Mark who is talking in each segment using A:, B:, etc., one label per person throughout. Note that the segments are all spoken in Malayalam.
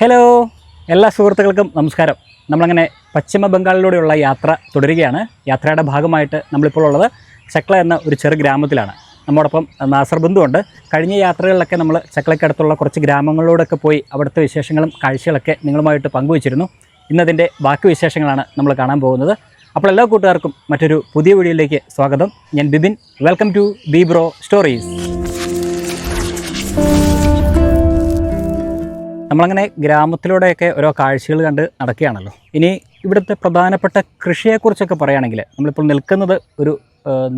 A: ഹലോ, എല്ലാ സുഹൃത്തുക്കൾക്കും നമസ്കാരം. നമ്മളങ്ങനെ പശ്ചിമ ബംഗാളിലൂടെയുള്ള യാത്ര തുടരുകയാണ്. യാത്രയുടെ ഭാഗമായിട്ട് നമ്മളിപ്പോൾ ഉള്ളത് ചക്ല എന്ന ഒരു ചെറു ഗ്രാമത്തിലാണ്. നമ്മോടൊപ്പം നാസർ ബന്ധു ഉണ്ട്. കഴിഞ്ഞ യാത്രകളിലൊക്കെ നമ്മൾ ചക്ലയ്ക്കടുത്തുള്ള കുറച്ച് ഗ്രാമങ്ങളിലൂടെയൊക്കെ പോയി അവിടുത്തെ വിശേഷങ്ങളും കാഴ്ചകളൊക്കെ നിങ്ങളുമായിട്ട് പങ്കുവച്ചിരുന്നു. ഇന്നതിൻ്റെ ബാക്കി വിശേഷങ്ങളാണ് നമ്മൾ കാണാൻ പോകുന്നത്. അപ്പോൾ എല്ലാ കൂട്ടുകാർക്കും മറ്റൊരു പുതിയ വീഡിയോയിലേക്ക് സ്വാഗതം. ഞാൻ Bibin. Welcome to B Bro Stories. നമ്മളങ്ങനെ ഗ്രാമത്തിലൂടെയൊക്കെ ഓരോ കാഴ്ചകൾ കണ്ട് നടക്കുകയാണല്ലോ. ഇനി ഇവിടുത്തെ പ്രധാനപ്പെട്ട കൃഷിയെക്കുറിച്ചൊക്കെ പറയുകയാണെങ്കിൽ നമ്മളിപ്പോൾ നിൽക്കുന്നത് ഒരു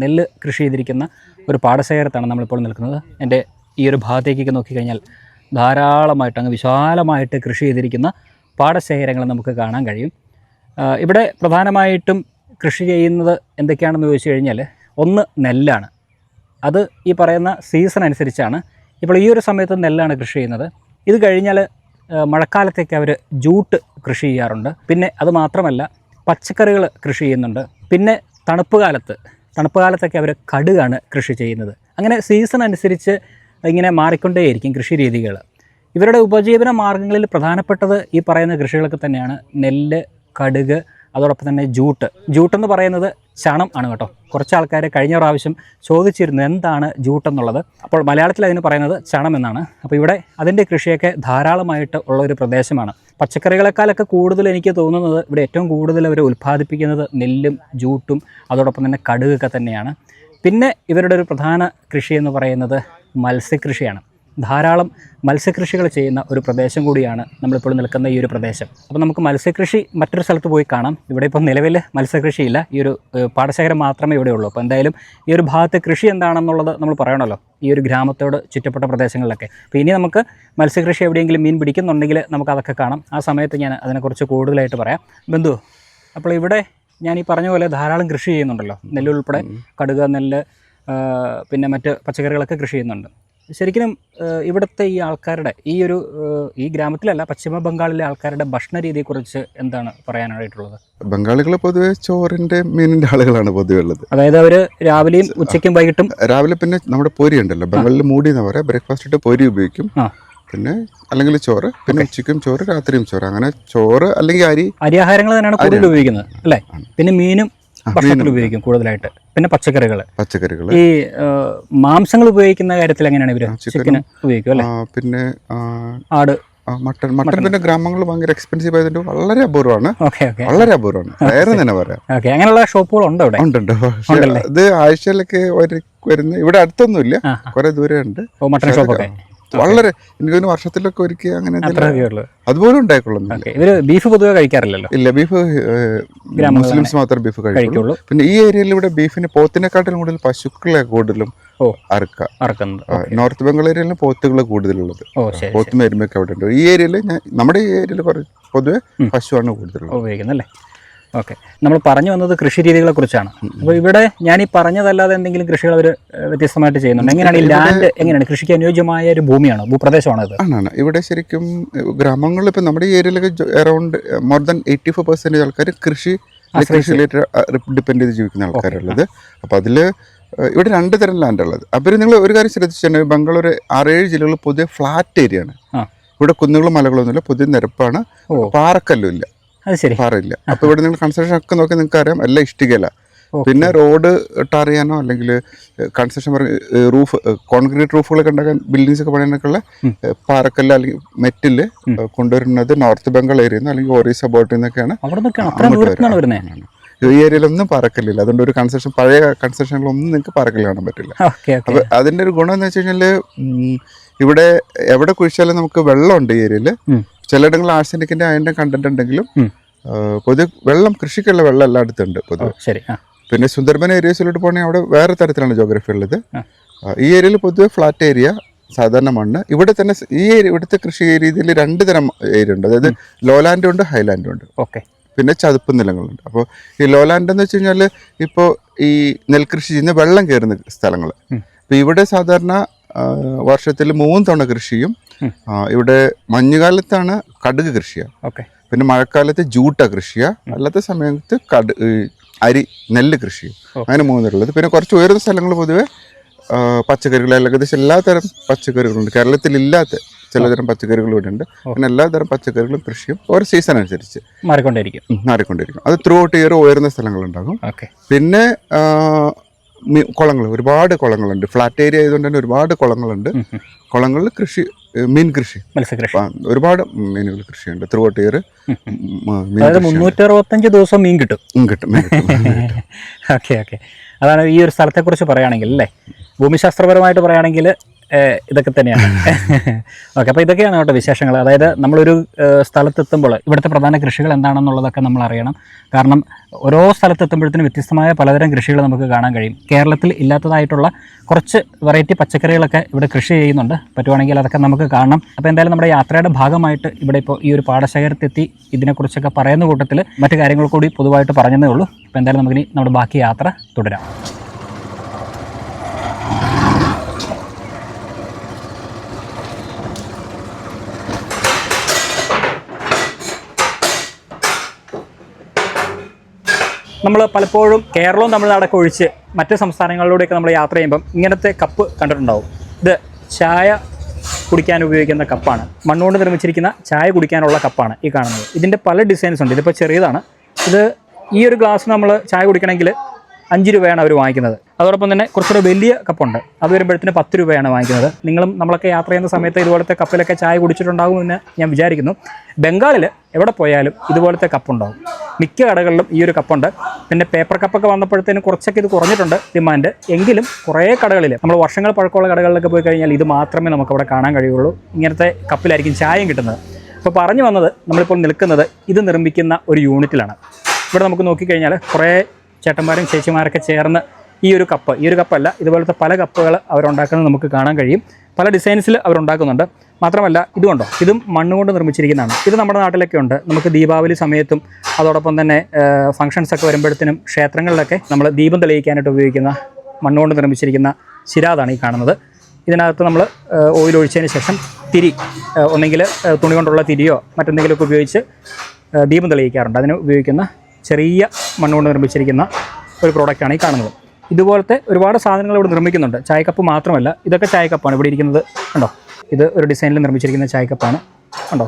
A: നെല്ല് കൃഷി ചെയ്തിരിക്കുന്ന ഒരു പാടശേഖരത്താണ് നമ്മളിപ്പോൾ നിൽക്കുന്നത്. എൻ്റെ ഈ ഒരു ഭാഗത്തേക്കൊക്കെ നോക്കിക്കഴിഞ്ഞാൽ ധാരാളമായിട്ട് അങ്ങ് വിശാലമായിട്ട് കൃഷി ചെയ്തിരിക്കുന്ന പാടശേഖരങ്ങൾ നമുക്ക് കാണാൻ കഴിയും. ഇവിടെ പ്രധാനമായിട്ടും കൃഷി ചെയ്യുന്നത് എന്തൊക്കെയാണെന്ന് ചോദിച്ചു കഴിഞ്ഞാൽ, ഒന്ന് നെല്ലാണ്. അത് ഈ പറയുന്ന സീസൺ അനുസരിച്ചാണ്. ഇപ്പോൾ ഈ ഒരു സമയത്ത് നെല്ലാണ് കൃഷി ചെയ്യുന്നത്. ഇത് കഴിഞ്ഞാൽ മഴക്കാലത്തേക്ക് അവർ ജൂട്ട് കൃഷി ചെയ്യാറുണ്ട്. പിന്നെ അത് മാത്രമല്ല, പച്ചക്കറികൾ കൃഷി ചെയ്യുന്നുണ്ട്. പിന്നെ തണുപ്പ് കാലത്തൊക്കെ അവർ കടുകാണ് കൃഷി ചെയ്യുന്നത്. അങ്ങനെ സീസൺ അനുസരിച്ച് ഇങ്ങനെ മാറിക്കൊണ്ടേയിരിക്കും കൃഷി രീതികൾ. ഇവരുടെ ഉപജീവന മാർഗ്ഗങ്ങളിൽ പ്രധാനപ്പെട്ടത് ഈ പറയുന്ന കൃഷികളൊക്കെ തന്നെയാണ്. നെല്ല്, കടുക്, അതോടൊപ്പം തന്നെ ജൂട്ടെന്ന് പറയുന്നത് ചണം ആണ് കേട്ടോ. കുറച്ച് ആൾക്കാർ കഴിഞ്ഞ പ്രാവശ്യം ചോദിച്ചിരുന്നു എന്താണ് ജൂട്ടെന്നുള്ളത്. അപ്പോൾ മലയാളത്തിൽ അതിന് പറയുന്നത് ചണം എന്നാണ്. അപ്പോൾ ഇവിടെ അതിൻ്റെ കൃഷിയൊക്കെ ധാരാളമായിട്ട് ഉള്ള ഒരു പ്രദേശമാണ്. പച്ചക്കറികളെക്കാളൊക്കെ കൂടുതൽ എനിക്ക് തോന്നുന്നത് ഇവിടെ ഏറ്റവും കൂടുതൽ അവർ ഉൽപ്പാദിപ്പിക്കുന്നത് നെല്ലും ജൂട്ടും അതോടൊപ്പം തന്നെ കടുകൊക്കെ തന്നെയാണ്. പിന്നെ ഇവരുടെ ഒരു പ്രധാന കൃഷി എന്ന് പറയുന്നത് മത്സ്യകൃഷിയാണ്. ധാരാളം മത്സ്യകൃഷികൾ ചെയ്യുന്ന ഒരു പ്രദേശം കൂടിയാണ് നമ്മളിപ്പോൾ നിൽക്കുന്ന ഈ ഒരു പ്രദേശം. അപ്പോൾ നമുക്ക് മത്സ്യകൃഷി മറ്റൊരു സ്ഥലത്ത് പോയി കാണാം. ഇവിടെ ഇപ്പോൾ നിലവിൽ മത്സ്യകൃഷിയില്ല, ഈ ഒരു പാടശേഖരം മാത്രമേ ഇവിടെ ഉള്ളൂ. അപ്പോൾ എന്തായാലും ഈ ഒരു ഭാഗത്തെ കൃഷി എന്താണെന്നുള്ളത് നമ്മൾ പറയണമല്ലോ, ഈ ഒരു ഗ്രാമത്തോട് ചുറ്റപ്പെട്ട പ്രദേശങ്ങളിലൊക്കെ. അപ്പോൾ ഇനി നമുക്ക് മത്സ്യകൃഷി എവിടെയെങ്കിലും മീൻ പിടിക്കുന്നുണ്ടെങ്കിൽ നമുക്കതൊക്കെ കാണാം. ആ സമയത്ത് ഞാൻ അതിനെക്കുറിച്ച് കൂടുതലായിട്ട് പറയാം. ബന്ധു, അപ്പോൾ ഇവിടെ ഞാൻ ഈ പറഞ്ഞ പോലെ ധാരാളം കൃഷി ചെയ്യുന്നുണ്ടല്ലോ, നെല്ലുൾപ്പെടെ കടുക്, നെല്ല്, പിന്നെ മറ്റ് പച്ചക്കറികളൊക്കെ കൃഷി ചെയ്യുന്നുണ്ട്. ശരിക്കും ഇവിടുത്തെ ഈ ആൾക്കാരുടെ ഈ ഗ്രാമത്തിലല്ല, പശ്ചിമ ബംഗാളിലെ ആൾക്കാരുടെ ഭക്ഷണ രീതിയെക്കുറിച്ച് എന്താണ് പറയാനായിട്ടുള്ളത്?
B: ബംഗാളികൾ പൊതുവെ ചോറിന്റെ മീനിന്റെ ആളുകളാണ് പൊതുവെ ഉള്ളത്.
A: അതായത് അവർ രാവിലെയും ഉച്ചയ്ക്കും വൈകിട്ടും
B: രാവിലെ പിന്നെ നമ്മുടെ പൊരി ഉണ്ടല്ലോ, ബംഗാളിൽ മൂടി എന്ന് പറയാം. ബ്രേക്ക്ഫാസ്റ്റ് ഇട്ട് പൊരി ഉപയോഗിക്കും. പിന്നെ അല്ലെങ്കിൽ ചോറ്, പിന്നെ ഉച്ചയ്ക്കും ചോറ്, രാത്രിയും ചോറ്. അങ്ങനെ ചോറ് അല്ലെങ്കിൽ
A: അരിയാഹാരങ്ങൾ തന്നെയാണ് കൂടുതൽ ഉപയോഗിക്കുന്നത് അല്ലേ? പിന്നെ മീനും ഭക്ഷണത്തിൽ ഉപയോഗിക്കും കൂടുതലായിട്ട്. പിന്നെ പച്ചക്കറികൾ ഈ മാംസങ്ങൾ ഉപയോഗിക്കുന്ന കാര്യത്തിൽ എങ്ങനെയാണ് ഇവര്? ചിക്കൻ ഉപയോഗിക്കും അല്ലേ?
B: പിന്നെ
A: ആട്,
B: മട്ടൺ. പിന്നെ ഗ്രാമങ്ങൾ ഭയങ്കര എക്സ്പെൻസീവ് ആയതുകൊണ്ട് വളരെ അപൂർവമാണ്. വളരെ അപൂർവമാണ്, വേറെ തന്നെ പറയാം.
A: അങ്ങനെയുള്ള ഷോപ്പുകൾ ഉണ്ടോ ഇവിടെ?
B: ഉണ്ട്. ഇത് ആഴ്ചയിലൊക്കെ വരുന്ന, ഇവിടെ അടുത്തൊന്നുമില്ല, കുറെ ദൂരം ഉണ്ട്.
A: മട്ടൺ ഷോപ്പൊക്കെ
B: വളരെ എനിക്ക് വർഷത്തിലൊക്കെ ഒരിക്കൽ അങ്ങനെ അതുപോലെ ഉണ്ടായിക്കൊള്ളുന്നു.
A: ഇവര് ബീഫ് പൊതുവെ കഴിക്കാറില്ലല്ലോ.
B: ഇല്ല, ബീഫ് മുസ്ലിംസ് മാത്രം ബീഫ് കഴിക്കുള്ളൂ. പിന്നെ ഈ ഏരിയയിൽ ഇവിടെ ബീഫിന് പോത്തിനെക്കാട്ടിലും കൂടുതൽ പശുക്കളെ കൂടുതലും അറക്കുന്നത്. നോർത്ത് ബംഗാൾ ഏരിയയിലും പോത്തുകൾ കൂടുതലുള്ളത്. പോത്തും എരുമയൊക്കെ അവിടെ ഉണ്ട്. ഈ ഏരിയയിൽ നമ്മുടെ ഈ ഏരിയയിൽ പൊതുവെ പശുവാണ് കൂടുതലുള്ളത്
A: ഉപയോഗിക്കുന്നത്. ഓക്കെ, നമ്മൾ പറഞ്ഞു വന്നത് കൃഷി രീതികളെ കുറിച്ചാണ്. അപ്പോൾ ഇവിടെ ഞാൻ ഈ പറഞ്ഞതല്ലാതെ എന്തെങ്കിലും കൃഷികൾ അവർ വ്യത്യസ്തമായിട്ട് ചെയ്യുന്നുണ്ട്? എങ്ങനെയാണ് ഈ ലാൻഡ്, എങ്ങനെയാണ് കൃഷിക്ക് അനുയോജ്യമായ ഒരു ഭൂമിയാണോ, ഭൂപ്രദേശമാണോ ഇത്?
B: ആണ്. ഇവിടെ ശരിക്കും ഗ്രാമങ്ങളിൽ ഇപ്പം നമ്മുടെ ഈ ഏരിയയിലൊക്കെ അറൗണ്ട് മോർ ദാൻ 85% ആൾക്കാർ കൃഷി റിലേറ്റഡ് ഡിപ്പെൻഡ് ചെയ്ത് ജീവിക്കുന്ന ആൾക്കാരുള്ളത്. അപ്പോൾ അതിൽ ഇവിടെ 2 തരം ലാൻഡ് ഉള്ളത്. അപ്പോൾ നിങ്ങൾ ഒരു കാര്യം ശ്രദ്ധിച്ചിട്ടുണ്ടെങ്കിൽ ബംഗാൾ ഒരു 6-7 ജില്ലകൾ പൊതുവെ ഫ്ലാറ്റ് ഏരിയ ആണ്. ഇവിടെ കുന്നുകളും മലകളൊന്നുമില്ല, പൊതുവെ നിരപ്പാണ്, പാറക്കല്ലും ഇല്ല, പാറയില്ല. അപ്പൊ ഇവിടെ നിങ്ങൾ കൺസ്ട്രക്ഷൻ ഒക്കെ നോക്കി നിങ്ങൾക്ക് അറിയാം, എല്ലാം ഇഷ്ടികയില്ല. പിന്നെ റോഡ് ടാർ ചെയ്യാനോ അല്ലെങ്കിൽ കൺസ്ട്രക്ഷൻ റൂഫ്, കോൺക്രീറ്റ് റൂഫുകളൊക്കെ ഉണ്ടാക്കാൻ, ബിൽഡിങ്സ് ഒക്കെ പണിയാനൊക്കെ ഉള്ള പാറക്കല്ല് അല്ലെങ്കിൽ മെറ്റില് കൊണ്ടുവരുന്നത് നോർത്ത് ബംഗാൾ ഏരിയയിൽ നിന്ന് അല്ലെങ്കിൽ ഒറീസ ബോർഡിൽ നിന്നൊക്കെയാണ്. ഈ ഏരിയയിലൊന്നും പാറക്കല്ലില്ല. അതുകൊണ്ട് ഒരു കൺസ്ട്രക്ഷൻ, പഴയ കൺസ്ട്രക്ഷനിലൊന്നും നിങ്ങൾക്ക് പാറക്കല്ല് കാണാൻ പറ്റില്ല. അപ്പൊ അതിന്റെ ഒരു ഗുണം എന്ന് വെച്ച് കഴിഞ്ഞാല്, ഇവിടെ എവിടെ കുഴിച്ചാലും നമുക്ക് വെള്ളമുണ്ട് ഈ ഏരിയയില്. ചിലയിടങ്ങളിൽ ആഴ്സനിക്കിന്റെ അയണിന്റെ കണ്ടന്റ് ഉണ്ടെങ്കിലും പൊതുവെ വെള്ളം, കൃഷിക്കുള്ള വെള്ളം എല്ലായിടത്തും ഉണ്ട് പൊതുവെ. പിന്നെ സുന്ദർബൻ ഏരിയസിലോട്ട് പോകണമെങ്കിൽ അവിടെ വേറെ തരത്തിലാണ് ജോഗ്രഫി ഉള്ളത്. ഈ ഏരിയയിൽ പൊതുവെ ഫ്ലാറ്റ് ഏരിയ, സാധാരണ മണ്ണ്. ഇവിടെ തന്നെ ഇവിടുത്തെ കൃഷി രീതിയിൽ 2 തരം ഏരിയ ഉണ്ട്. അതായത് ലോലാൻഡും ഉണ്ട്, ഹൈലാൻഡും ഉണ്ട്. പിന്നെ ചതുപ്പ് നിലങ്ങളുണ്ട്. അപ്പോൾ ഈ ലോലാൻഡ് എന്ന് വെച്ച് കഴിഞ്ഞാൽ ഇപ്പോൾ ഈ നെൽകൃഷി ചെയ്യുന്ന വെള്ളം കയറുന്ന സ്ഥലങ്ങൾ. അപ്പോൾ ഇവിടെ സാധാരണ വർഷത്തിൽ 3 തവണ കൃഷിയും. ഇവിടെ മഞ്ഞുകാലത്താണ് കടുക് കൃഷിയാണ്. പിന്നെ മഴക്കാലത്ത് ജൂട്ട കൃഷിയാണ്. അല്ലാത്ത സമയത്ത് നെല്ല് കൃഷിയും. അങ്ങനെ 3 ഉള്ളത്. പിന്നെ കുറച്ച് ഉയർന്ന സ്ഥലങ്ങൾ പൊതുവെ പച്ചക്കറികൾ, ഏകദേശം എല്ലാ തരം പച്ചക്കറികളുണ്ട്. കേരളത്തിലില്ലാത്ത ചിലതരം പച്ചക്കറികളും ഇവിടെ ഉണ്ട്. പിന്നെ എല്ലാതരം പച്ചക്കറികളും കൃഷിയും ഓരോ സീസൺ അനുസരിച്ച് മാറിക്കൊണ്ടിരിക്കും. അത് ത്രൂ ഔട്ട് ഇയർ ഉയർന്ന സ്ഥലങ്ങളുണ്ടാകും. പിന്നെ കുളങ്ങൾ, ഒരുപാട് കുളങ്ങളുണ്ട്. ഫ്ലാറ്റ് ഏരിയ ആയതുകൊണ്ട് തന്നെ ഒരുപാട് കുളങ്ങളുണ്ട്. കുളങ്ങളിൽ കൃഷി, മീൻ കൃഷി,
A: മത്സ്യകൃഷി,
B: ഒരുപാട് മീനുകൾ കൃഷിയുണ്ട്. ത്രൂ ഔട്ട് ഇയർ
A: 365 ദിവസം മീൻ കിട്ടും. ഓക്കെ. അതാണ് ഈ ഒരു സ്ഥലത്തെക്കുറിച്ച് പറയുകയാണെങ്കിൽ അല്ലേ, ഭൂമിശാസ്ത്രപരമായിട്ട് പറയുകയാണെങ്കിൽ ഇതൊക്കെ തന്നെയാണ്. ഓക്കെ, അപ്പോൾ ഇതൊക്കെയാണ് കേട്ടോ വിശേഷങ്ങൾ. അതായത് നമ്മളൊരു സ്ഥലത്തെത്തുമ്പോൾ ഇവിടുത്തെ പ്രധാന കൃഷികൾ എന്താണെന്നുള്ളതൊക്കെ നമ്മൾ അറിയണം. കാരണം ഓരോ സ്ഥലത്തെത്തുമ്പോഴത്തേനും വ്യത്യസ്തമായ പലതരം കൃഷികൾ നമുക്ക് കാണാൻ കഴിയും. കേരളത്തിൽ ഇല്ലാത്തതായിട്ടുള്ള കുറച്ച് വെറൈറ്റി പച്ചക്കറികളൊക്കെ ഇവിടെ കൃഷി ചെയ്യുന്നുണ്ട്. പറ്റുവാണെങ്കിൽ അതൊക്കെ നമുക്ക് കാണണം. അപ്പോൾ എന്തായാലും നമ്മുടെ യാത്രയുടെ ഭാഗമായിട്ട് ഇവിടെ ഇപ്പോൾ ഈ ഒരു പാടശേഖരത്തെത്തി ഇതിനെക്കുറിച്ചൊക്കെ പറയുന്ന കൂട്ടത്തിൽ മറ്റു കാര്യങ്ങൾ കൂടി പൊതുവായിട്ട് പറഞ്ഞതേ ഉള്ളൂ. അപ്പോൾ എന്തായാലും നമുക്കിനി നമ്മുടെ ബാക്കി യാത്ര തുടരാം. നമ്മൾ പലപ്പോഴും കേരളവും തമിഴ്നാടൊക്കെ ഒഴിച്ച് മറ്റ് സംസ്ഥാനങ്ങളിലൂടെയൊക്കെ നമ്മൾ യാത്ര ചെയ്യുമ്പം ഇങ്ങനത്തെ കപ്പ് കണ്ടിട്ടുണ്ടാവും. ഇത് ചായ കുടിക്കാൻ ഉപയോഗിക്കുന്ന കപ്പാണ്. മണ്ണുകൊണ്ട് നിർമ്മിച്ചിരിക്കുന്ന ചായ കുടിക്കാനുള്ള കപ്പാണ് ഈ കാണുന്നത്. ഇതിൻ്റെ പല ഡിസൈൻസ് ഉണ്ട്. ഇതിപ്പോൾ ചെറിയതാണ്. ഇത് ഈ ഒരു ഗ്ലാസ് നമ്മൾ ചായ കുടിക്കണമെങ്കിൽ 5 രൂപയാണ് അവർ വാങ്ങിക്കുന്നത്. അതോടൊപ്പം തന്നെ കുറച്ചുകൂടെ വലിയ കപ്പുണ്ട്, അത് വരുമ്പോഴത്തേന് 10 രൂപയാണ് വാങ്ങിക്കുന്നത്. നിങ്ങളും നമ്മളൊക്കെ യാത്ര ചെയ്യുന്ന സമയത്ത് ഇതുപോലത്തെ കപ്പിലൊക്കെ ചായ കുടിച്ചിട്ടുണ്ടാകുമെന്ന് ഞാൻ വിചാരിക്കുന്നു. ബംഗാളിൽ എവിടെ പോയാലും ഇതുപോലത്തെ കപ്പുണ്ടാകും. മിക്ക കടകളിലും ഈ ഒരു കപ്പുണ്ട്. പിന്നെ പേപ്പർ കപ്പൊക്കെ വന്നപ്പോഴത്തേന് കുറച്ചൊക്കെ ഇത് കുറഞ്ഞിട്ടുണ്ട് ഡിമാൻഡ്. എങ്കിലും കുറേ കടകളിൽ നമ്മൾ വർഷങ്ങൾ പഴക്കമുള്ള കടകളിലൊക്കെ പോയി കഴിഞ്ഞാൽ ഇത് മാത്രമേ നമുക്കവിടെ കാണാൻ കഴിയുള്ളൂ. ഇങ്ങനത്തെ കപ്പിലായിരിക്കും ചായയും കിട്ടുന്നത്. അപ്പോൾ പറഞ്ഞു വന്നത്, നമ്മളിപ്പോൾ നിൽക്കുന്നത് ഇത് നിർമ്മിക്കുന്ന ഒരു യൂണിറ്റിലാണ്. ഇവിടെ നമുക്ക് നോക്കിക്കഴിഞ്ഞാൽ കുറേ ചേട്ടന്മാരും ചേച്ചിമാരൊക്കെ ചേർന്ന് ഈ ഒരു കപ്പല്ല, ഇതുപോലത്തെ പല കപ്പുകൾ അവരുണ്ടാക്കുന്നത് നമുക്ക് കാണാൻ കഴിയും. പല ഡിസൈൻസിൽ അവരുണ്ടാക്കുന്നുണ്ട്. മാത്രമല്ല ഇതുകൊണ്ടോ, ഇതും മണ്ണുകൊണ്ട് നിർമ്മിച്ചിരിക്കുന്നതാണ്. ഇത് നമ്മുടെ നാട്ടിലൊക്കെ ഉണ്ട്. നമുക്ക് ദീപാവലി സമയത്തും അതോടൊപ്പം തന്നെ ഫംഗ്ഷൻസൊക്കെ വരുമ്പോഴത്തേനും ക്ഷേത്രങ്ങളിലൊക്കെ നമ്മൾ ദീപം തെളിയിക്കാനായിട്ട് ഉപയോഗിക്കുന്ന മണ്ണുകൊണ്ട് നിർമ്മിച്ചിരിക്കുന്ന ചിരാതാണ് ഈ കാണുന്നത്. ഇതിനകത്ത് നമ്മൾ ഓയിൽ ഒഴിച്ചതിന് ശേഷം തിരി, ഒന്നെങ്കിൽ തുണി കൊണ്ടുള്ള തിരിയോ മറ്റെന്തെങ്കിലുമൊക്കെ ഉപയോഗിച്ച് ദീപം തെളിയിക്കാറുണ്ട്. അതിന് ഉപയോഗിക്കുന്ന ചെറിയ മണ്ണുകൊണ്ട് നിർമ്മിച്ചിരിക്കുന്ന ഒരു പ്രോഡക്റ്റാണ് ഈ കാണുന്നത്. ഇതുപോലത്തെ ഒരുപാട് സാധനങ്ങൾ ഇവിടെ നിർമ്മിക്കുന്നുണ്ട്. ചായക്കപ്പ് മാത്രമല്ല, ഇതൊക്കെ ചായക്കപ്പാണ്. ഇവിടെ ഇരിക്കുന്നത് കണ്ടോ, ഇത് ഒരു ഡിസൈനിൽ നിർമ്മിച്ചിരിക്കുന്ന ചായക്കപ്പാണ്. കണ്ടോ,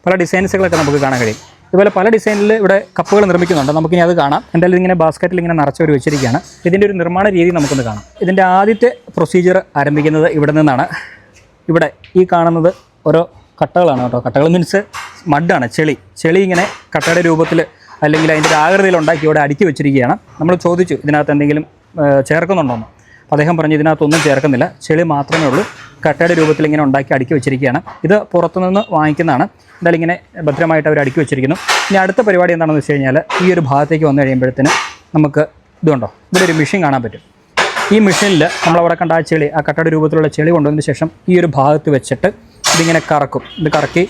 A: പല ഡിസൈൻസുകളൊക്കെ നമുക്ക് കാണാൻ കഴിയും. ഇതുപോലെ പല ഡിസൈനിൽ ഇവിടെ കപ്പുകൾ നിർമ്മിക്കുന്നുണ്ട്. നമുക്കിനി അത് കാണാം. എന്തായാലും ഇങ്ങനെ ബാസ്ക്കറ്റിൽ ഇങ്ങനെ നിറച്ചവർ വെച്ചിരിക്കുകയാണ്. ഇതിൻ്റെ ഒരു നിർമ്മാണ രീതി നമുക്കൊന്ന് കാണാം. ഇതിൻ്റെ ആദ്യത്തെ പ്രൊസീജിയർ ആരംഭിക്കുന്നത് ഇവിടെ നിന്നാണ്. ഇവിടെ ഈ കാണുന്നത് ഓരോ കട്ടകളാണ് കേട്ടോ. കട്ടകൾ മീൻസ് മഡാണ്, ചെളി ഇങ്ങനെ കട്ടയുടെ രൂപത്തിൽ അല്ലെങ്കിൽ അതിൻ്റെ ഒരു ആകൃതിയിൽ ഉണ്ടാക്കി ഇവിടെ അടുക്കി വെച്ചിരിക്കുകയാണ്. നമ്മൾ ചോദിച്ചു ഇതിനകത്ത് എന്തെങ്കിലും ചേർക്കുന്നുണ്ടോയെന്ന്. അപ്പോൾ അദ്ദേഹം പറഞ്ഞു ഇതിനകത്തൊന്നും ചേർക്കുന്നില്ല, ചെളി മാത്രമേ ഉള്ളൂ. കട്ടയുടെ രൂപത്തിൽ ഇങ്ങനെ ഉണ്ടാക്കി അടുക്കി വെച്ചിരിക്കുകയാണ്. ഇത് പുറത്തുനിന്ന് വാങ്ങിക്കുന്നതാണ്. എന്തായാലും ഇങ്ങനെ ഭദ്രമായിട്ട് അവർ അടുക്കി വെച്ചിരിക്കുന്നു. ഇനി അടുത്ത പരിപാടി എന്താണെന്ന് വെച്ച് കഴിഞ്ഞാൽ, ഈ ഒരു ഭാഗത്തേക്ക് വന്നു കഴിയുമ്പോഴത്തേന് നമുക്ക് ഇതുണ്ടോ, ഇവിടെ ഒരു മെഷീൻ കാണാൻ പറ്റും. ഈ മെഷീനിൽ നമ്മളവിടെ കണ്ട ആ ചെളി, ആ കട്ടയുടെ രൂപത്തിലുള്ള ചെളി കൊണ്ടുവന്നതിന് ശേഷം ഈ ഒരു ഭാഗത്ത് വെച്ചിട്ട് ഇതിങ്ങനെ കറക്കും. ഇത് കറക്കി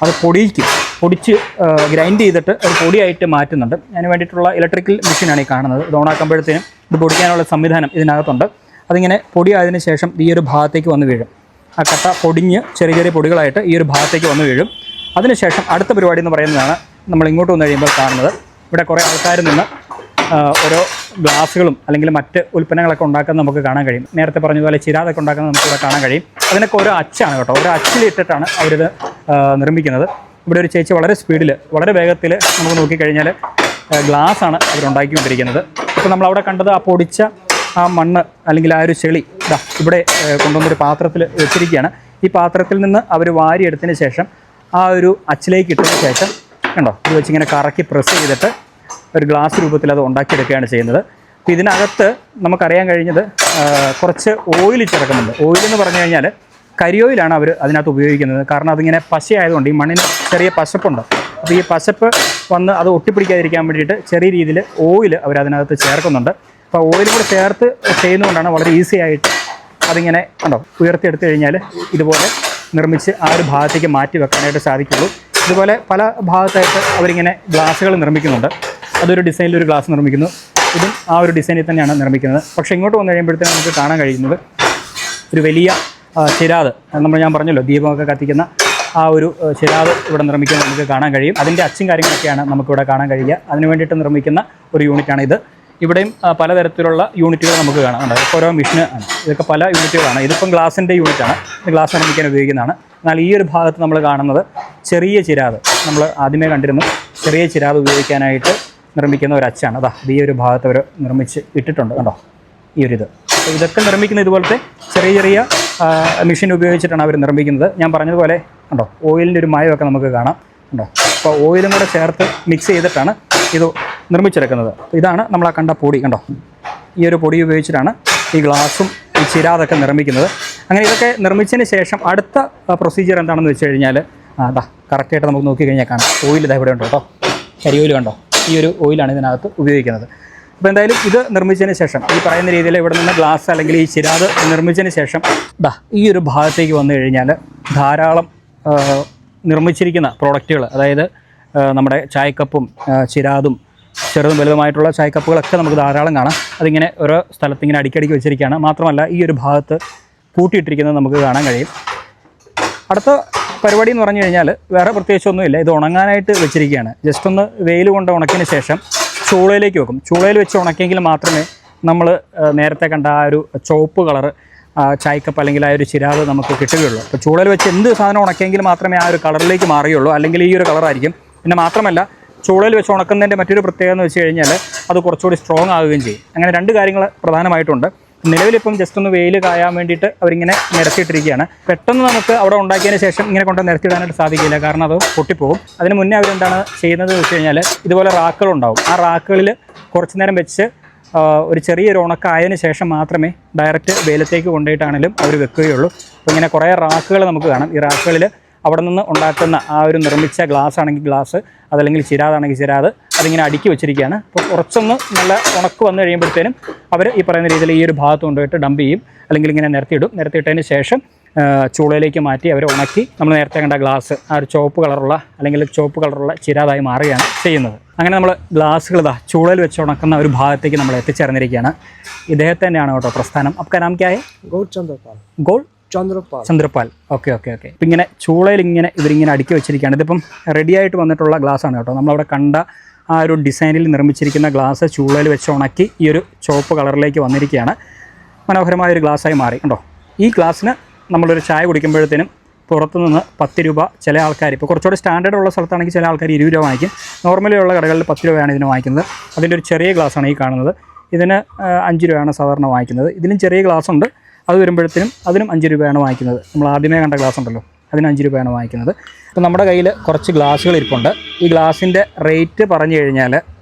A: അത് പൊടിച്ച് ഗ്രൈൻഡ് ചെയ്തിട്ട് അത് പൊടിയായിട്ട് മാറ്റുന്നുണ്ട്. അതിന് വേണ്ടിയിട്ടുള്ള ഇലക്ട്രിക്കൽ മെഷീനാണ് ഈ കാണുന്നത്. ഇത് ഓണാക്കുമ്പോഴത്തേനും ഇത് പൊടിക്കാനുള്ള സംവിധാനം ഇതിനകത്തുണ്ട്. അതിങ്ങനെ പൊടിയായതിനു ശേഷം ഈ ഒരു ഭാഗത്തേക്ക് വന്ന് വീഴും. ആ കട്ട പൊടിഞ്ഞ് ചെറിയ ചെറിയ പൊടികളായിട്ട് ഈ ഒരു ഭാഗത്തേക്ക് വന്ന് വീഴും. അതിനുശേഷം അടുത്ത പരിപാടി എന്ന് പറയുന്നതാണ് നമ്മൾ ഇങ്ങോട്ട് വന്നു കഴിയുമ്പോൾ കാണുന്നത്. ഇവിടെ കുറേ ആൾക്കാർ നിന്ന് ഓരോ ഗ്ലാസ്സുകളും അല്ലെങ്കിൽ മറ്റ് ഉൽപ്പന്നങ്ങളൊക്കെ ഉണ്ടാക്കുന്നത് നമുക്ക് കാണാൻ കഴിയും. നേരത്തെ പറഞ്ഞതുപോലെ ചിരാതൊക്കെ ഉണ്ടാക്കുന്നത് നമുക്ക് ഇവിടെ കാണാൻ കഴിയും. അതിനൊക്കെ ഓരോ അച്ചാണ് കേട്ടോ, ഓരോ അച്ചിലിട്ടിട്ടാണ് അവരിത് നിർമ്മിക്കുന്നത്. ഇവിടെ ഒരു ചേച്ചി വളരെ സ്പീഡിൽ, വളരെ വേഗത്തിൽ നമുക്ക് നോക്കിക്കഴിഞ്ഞാൽ ഗ്ലാസ്സാണ് അവരുണ്ടാക്കിക്കൊണ്ടിരിക്കുന്നത്. ഇപ്പോൾ നമ്മളവിടെ കണ്ടത് ആ പൊടിച്ച ആ മണ്ണ് അല്ലെങ്കിൽ ആ ഒരു ചെളി ഇവിടെ കൊണ്ടുവന്നൊരു പാത്രത്തിൽ വെച്ചിരിക്കുകയാണ്. ഈ പാത്രത്തിൽ നിന്ന് അവർ വാരിയെടുത്തതിന് ശേഷം ആ ഒരു അച്ചിലേക്ക് ഇട്ടതിന് ശേഷം കണ്ടോ, ഇത് വെച്ചിങ്ങനെ കറക്കി പ്രസ് ചെയ്തിട്ട് ഒരു ഗ്ലാസ് രൂപത്തിൽ അത് ഉണ്ടാക്കിയെടുക്കുകയാണ് ചെയ്യുന്നത്. അപ്പോൾ ഇതിനകത്ത് നമുക്കറിയാൻ കഴിഞ്ഞത് കുറച്ച് ഓയിൽ ചേർക്കുന്നുണ്ട്. ഓയിൽ എന്ന് പറഞ്ഞു കഴിഞ്ഞാൽ കരിയോയിലാണ് അവർ അതിനകത്ത് ഉപയോഗിക്കുന്നത്. കാരണം അതിങ്ങനെ പശയായതുകൊണ്ട് ഈ മണ്ണിന് ചെറിയ പശപ്പുണ്ട്. അപ്പോൾ ഈ പശപ്പ് വന്ന് അത് ഒട്ടിപ്പിടിക്കാതിരിക്കാൻ വേണ്ടിയിട്ട് ചെറിയ രീതിയിൽ ഓയിൽ അവർ അതിനകത്ത് ചേർക്കുന്നുണ്ട്. അപ്പോൾ ഓയിലും കൂടെ ചേർത്ത് ചെയ്യുന്നതുകൊണ്ടാണ് വളരെ ഈസി ആയിട്ട് അതിങ്ങനെ കണ്ടോ ഉയർത്തിയെടുത്തു കഴിഞ്ഞാൽ ഇതുപോലെ നിർമ്മിച്ച് ആ ഒരു ഭാഗത്തേക്ക് മാറ്റി വെക്കാനായിട്ട് സാധിക്കുള്ളൂ. ഇതുപോലെ പല ഭാഗത്തായിട്ട് അവരിങ്ങനെ ഗ്ലാസ്സുകൾ നിർമ്മിക്കുന്നുണ്ട്. അതൊരു ഡിസൈനിൽ ഒരു ഗ്ലാസ് നിർമ്മിക്കുന്നു. ഇതും ആ ഒരു ഡിസൈനിൽ തന്നെയാണ് നിർമ്മിക്കുന്നത്. പക്ഷേ ഇങ്ങോട്ട് വന്നു കഴിയുമ്പോഴത്തേക്കും നമുക്ക് കാണാൻ കഴിയുന്നത് ഒരു വലിയ ചിരാത്, ഞാൻ പറഞ്ഞല്ലോ ദീപമൊക്കെ കത്തിക്കുന്ന ആ ഒരു ചിരാത് ഇവിടെ നിർമ്മിക്കുന്നത് നമുക്ക് കാണാൻ കഴിയും. അതിൻ്റെ അച്ചും കാര്യങ്ങളൊക്കെയാണ് നമുക്കിവിടെ കാണാൻ കഴിയുക. അതിന് വേണ്ടിയിട്ട് നിർമ്മിക്കുന്ന ഒരു യൂണിറ്റാണ് ഇത്. ഇവിടെയും പലതരത്തിലുള്ള യൂണിറ്റുകൾ നമുക്ക് കാണാം. ഇതൊക്കെ ഓരോ മെഷീൻ ആണ്. ഇതൊക്കെ പല യൂണിറ്റുകളാണ്. ഇതിപ്പം ഗ്ലാസിൻ്റെ യൂണിറ്റാണ്. ഇത് ഗ്ലാസ് നിർമ്മിക്കാൻ ഉപയോഗിക്കുന്നതാണ്. എന്നാൽ ഈ ഒരു ഭാഗത്ത് നമ്മൾ കാണുന്നത് ചെറിയ ചിരാത്, നമ്മൾ ആദ്യമേ കണ്ടിരുന്നു, ചെറിയ ചിരാത് ഉപയോഗിക്കാനായിട്ട് നിർമ്മിക്കുന്ന ഒരു അച്ചാണ്. അതാ ഈ ഒരു ഭാഗത്ത് അവർ നിർമ്മിച്ച് ഇട്ടിട്ടുണ്ട് കണ്ടോ, ഈ ഒരു ഇത്. അപ്പോൾ ഇതൊക്കെ നിർമ്മിക്കുന്ന ഇതുപോലത്തെ ചെറിയ ചെറിയ മെഷീൻ ഉപയോഗിച്ചിട്ടാണ് അവർ നിർമ്മിക്കുന്നത്. ഞാൻ പറഞ്ഞതുപോലെ കണ്ടോ, ഓയിലിൻ്റെ ഒരു മയമൊക്കെ നമുക്ക് കാണാം കണ്ടോ. അപ്പോൾ ഓയിലും കൂടെ ചേർത്ത് മിക്സ് ചെയ്തിട്ടാണ് ഇത് നിർമ്മിച്ചെടുക്കുന്നത്. ഇതാണ് നമ്മൾ ആ കണ്ട പൊടി കണ്ടോ. ഈ ഒരു പൊടി ഉപയോഗിച്ചിട്ടാണ് ഈ ഗ്ലാസും ഈ ചിരാതൊക്കെ നിർമ്മിക്കുന്നത്. അങ്ങനെ ഇതൊക്കെ നിർമ്മിച്ചതിന് ശേഷം അടുത്ത പ്രൊസീജിയർ എന്താണെന്ന് വെച്ച് കഴിഞ്ഞാൽ അതാ കറക്റ്റായിട്ട് നമുക്ക് നോക്കിക്കഴിഞ്ഞാൽ കാണാം. ഓയിൽ ഇതാ ഇവിടെ ഉണ്ടോ കേട്ടോ, കരിയോയിൽ കണ്ടോ. ഈ ഒരു ഓയിലാണ് ഇതിനകത്ത് ഉപയോഗിക്കുന്നത്. അപ്പോൾ എന്തായാലും ഇത് നിർമ്മിച്ചതിന് ശേഷം ഈ പറയുന്ന രീതിയിൽ ഇവിടെ നിന്ന് ഗ്ലാസ് അല്ലെങ്കിൽ ഈ ചിരാത് നിർമ്മിച്ചതിന് ശേഷം ദാ ഈ ഒരു ഭാഗത്തേക്ക് വന്നു കഴിഞ്ഞാൽ ധാരാളം നിർമ്മിച്ചിരിക്കുന്ന പ്രോഡക്റ്റുകൾ, അതായത് നമ്മുടെ ചായക്കപ്പും ചിരാതും ചെറുതും വലുതുമായിട്ടുള്ള ചായക്കപ്പുകളൊക്കെ നമുക്ക് ധാരാളം കാണാം. അതിങ്ങനെ ഓരോ സ്ഥലത്ത് ഇങ്ങനെ അടിക്കടിക്ക് വെച്ചിരിക്കുകയാണ്. മാത്രമല്ല ഈ ഒരു ഭാഗത്ത് കൂട്ടിയിട്ടിരിക്കുന്നത് നമുക്ക് കാണാൻ കഴിയും. അടുത്ത പരിപാടി എന്ന് പറഞ്ഞു കഴിഞ്ഞാൽ വേറെ പ്രത്യേകിച്ചൊന്നുമില്ല. ഇത് ഉണങ്ങാനായിട്ട് വെച്ചിരിക്കുകയാണ്. ജസ്റ്റ് ഒന്ന് വെയിൽ കൊണ്ട് ഉണക്കിയതിന് ശേഷം ചൂളയിലേക്ക് വെക്കും. ചൂളയിൽ വെച്ച് ഉണക്കിയെങ്കിൽ മാത്രമേ നമ്മൾ നേരത്തെ കണ്ട ആ ഒരു ചുവപ്പ് കളറ് ചായക്കപ്പ് അല്ലെങ്കിൽ ആ ഒരു ചിരാത് നമുക്ക് കിട്ടുകയുള്ളൂ. അപ്പോൾ ചൂളയിൽ വെച്ച് എന്ത് സാധനം ഉണക്കിയെങ്കിൽ മാത്രമേ ആ ഒരു കളറിലേക്ക് മാറുകയുള്ളൂ, അല്ലെങ്കിൽ ഈ ഒരു കളറായിരിക്കും. പിന്നെ മാത്രമല്ല ചൂളയിൽ വെച്ച് ഉണക്കുന്നതിൻ്റെ മറ്റൊരു പ്രത്യേകത എന്ന് വെച്ച് കഴിഞ്ഞാൽ അത് കുറച്ചുകൂടി സ്ട്രോങ് ആവുകയും ചെയ്യും. അങ്ങനെ രണ്ട് കാര്യങ്ങൾ പ്രധാനമായിട്ടുണ്ട്. നിലവിലിപ്പം ജസ്റ്റ് ഒന്ന് വെയിൽ കായാൻ വേണ്ടിയിട്ട് അവരിങ്ങനെ നിരത്തിയിട്ടിരിക്കുകയാണ്. പെട്ടെന്ന് നമുക്ക് അവിടെ ഉണ്ടാക്കിയതിന് ശേഷം ഇങ്ങനെ കൊണ്ട് നിരത്തിയിടാനായിട്ട് സാധിക്കില്ല, കാരണം അത് പൊട്ടിപ്പോകും. അതിന് മുന്നേ അവരെന്താണ് ചെയ്യുന്നത് വെച്ച് കഴിഞ്ഞാൽ ഇതുപോലെ റാക്കുകളുണ്ടാവും. ആ റാക്കുകളിൽ കുറച്ച് നേരം വെച്ച് ഒരു ചെറിയൊരു ഉണക്കായതിനു ശേഷം മാത്രമേ ഡയറക്റ്റ് വെയിലത്തേക്ക് കൊണ്ടുപോയിട്ടാണെങ്കിലും അവർ വെക്കുകയുള്ളൂ. അപ്പോൾ ഇങ്ങനെ കുറേ റാക്കുകൾ നമുക്ക് കാണാം. ഈ റാക്കുകളിൽ അവിടെ നിന്ന് ഉണ്ടാക്കുന്ന ആ ഒരു നിർമ്മിച്ച ഗ്ലാസ് ആണെങ്കിൽ ഗ്ലാസ്, അതല്ലെങ്കിൽ ചിരാതാണെങ്കിൽ ചിരാത്, അതിങ്ങനെ അടുക്കി വെച്ചിരിക്കുകയാണ്. അപ്പോൾ കുറച്ചൊന്ന് നല്ല ഉണക്ക് വന്നു കഴിയുമ്പോഴത്തേനും അവർ ഈ പറയുന്ന രീതിയിൽ ഈ ഒരു ഭാഗത്ത് കൊണ്ടുപോയിട്ട് ഡംപ് ചെയ്യും, അല്ലെങ്കിൽ ഇങ്ങനെ നിരത്തിയിടും. നിരത്തിയിട്ടതിന് ശേഷം ചൂളയിലേക്ക് മാറ്റി അവർ ഉണക്കി നമ്മൾ നേരത്തെ കണ്ട ഗ്ലാസ് ആ ഒരു ചുവപ്പ് കളറുള്ള ചിരാതായി മാറുകയാണ് ചെയ്യുന്നത്. അങ്ങനെ നമ്മൾ ഗ്ലാസ്സുകൾ ഇതാ ചൂളയിൽ വെച്ച് ഉണക്കുന്ന ഒരു ഭാഗത്തേക്ക് നമ്മൾ എത്തിച്ചേർന്നിരിക്കുകയാണ്. ഇദ്ദേഹത്തെ തന്നെയാണ് കേട്ടോ പ്രസ്ഥാനം. അപ്പോൾ നാം ക്യാ ഹൈ? ഗോൾ ചന്ദ്രപാൽ. ഓക്കെ. ഇപ്പം ഇങ്ങനെ ചൂളയിൽ ഇവരിങ്ങനെ അടുക്കി വെച്ചിരിക്കുകയാണ്. ഇതിപ്പം റെഡി ആയിട്ട് വന്നിട്ടുള്ള ഗ്ലാസ്സാണ് കേട്ടോ. നമ്മളവിടെ കണ്ട ആ ഒരു ഡിസൈനിൽ നിർമ്മിച്ചിരിക്കുന്ന ഗ്ലാസ് ചൂളയിൽ വെച്ച് ഉണക്കി ഈ ഒരു ചുവപ്പ് കളറിലേക്ക് വന്നിരിക്കുകയാണ്. മനോഹരമായൊരു ഗ്ലാസ്സായി മാറി കണ്ടോ. ഈ ഗ്ലാസ്സിന് നമ്മളൊരു ചായ കുടിക്കുമ്പോഴത്തേനും പുറത്തുനിന്ന് 10 രൂപ, ചില ആൾക്കാർ ഇപ്പോൾ കുറച്ചുകൂടി സ്റ്റാൻഡേർഡ് ഉള്ള സ്ഥലത്താണെങ്കിൽ ചില ആൾക്കാർ 20 രൂപ വാങ്ങിക്കും. നോർമലി ഉള്ള കടകളിൽ 10 രൂപയാണ് ഇതിന് വാങ്ങിക്കുന്നത്. അതിൻ്റെ ഒരു ചെറിയ ഗ്ലാസ്സാണ് ഈ കാണുന്നത്. ഇതിന് 5 രൂപയാണ് സാധാരണ വാങ്ങിക്കുന്നത്. ഇതിലും ചെറിയ ഗ്ലാസ് ഉണ്ട്, അത് വരുമ്പോഴത്തേനും അതിനും 5 രൂപയാണ് വാങ്ങിക്കുന്നത്. നമ്മൾ ആദ്യമേ കണ്ട ഗ്ലാസ് ഉണ്ടല്ലോ, അതിന് 5 രൂപയാണ് വാങ്ങിക്കുന്നത്. അപ്പോൾ നമ്മുടെ കയ്യിൽ കുറച്ച് ഗ്ലാസ്സുകൾ ഇരിപ്പുണ്ട്. ഈ ഗ്ലാസിൻ്റെ റേറ്റ് പറഞ്ഞു കഴിഞ്ഞാൽ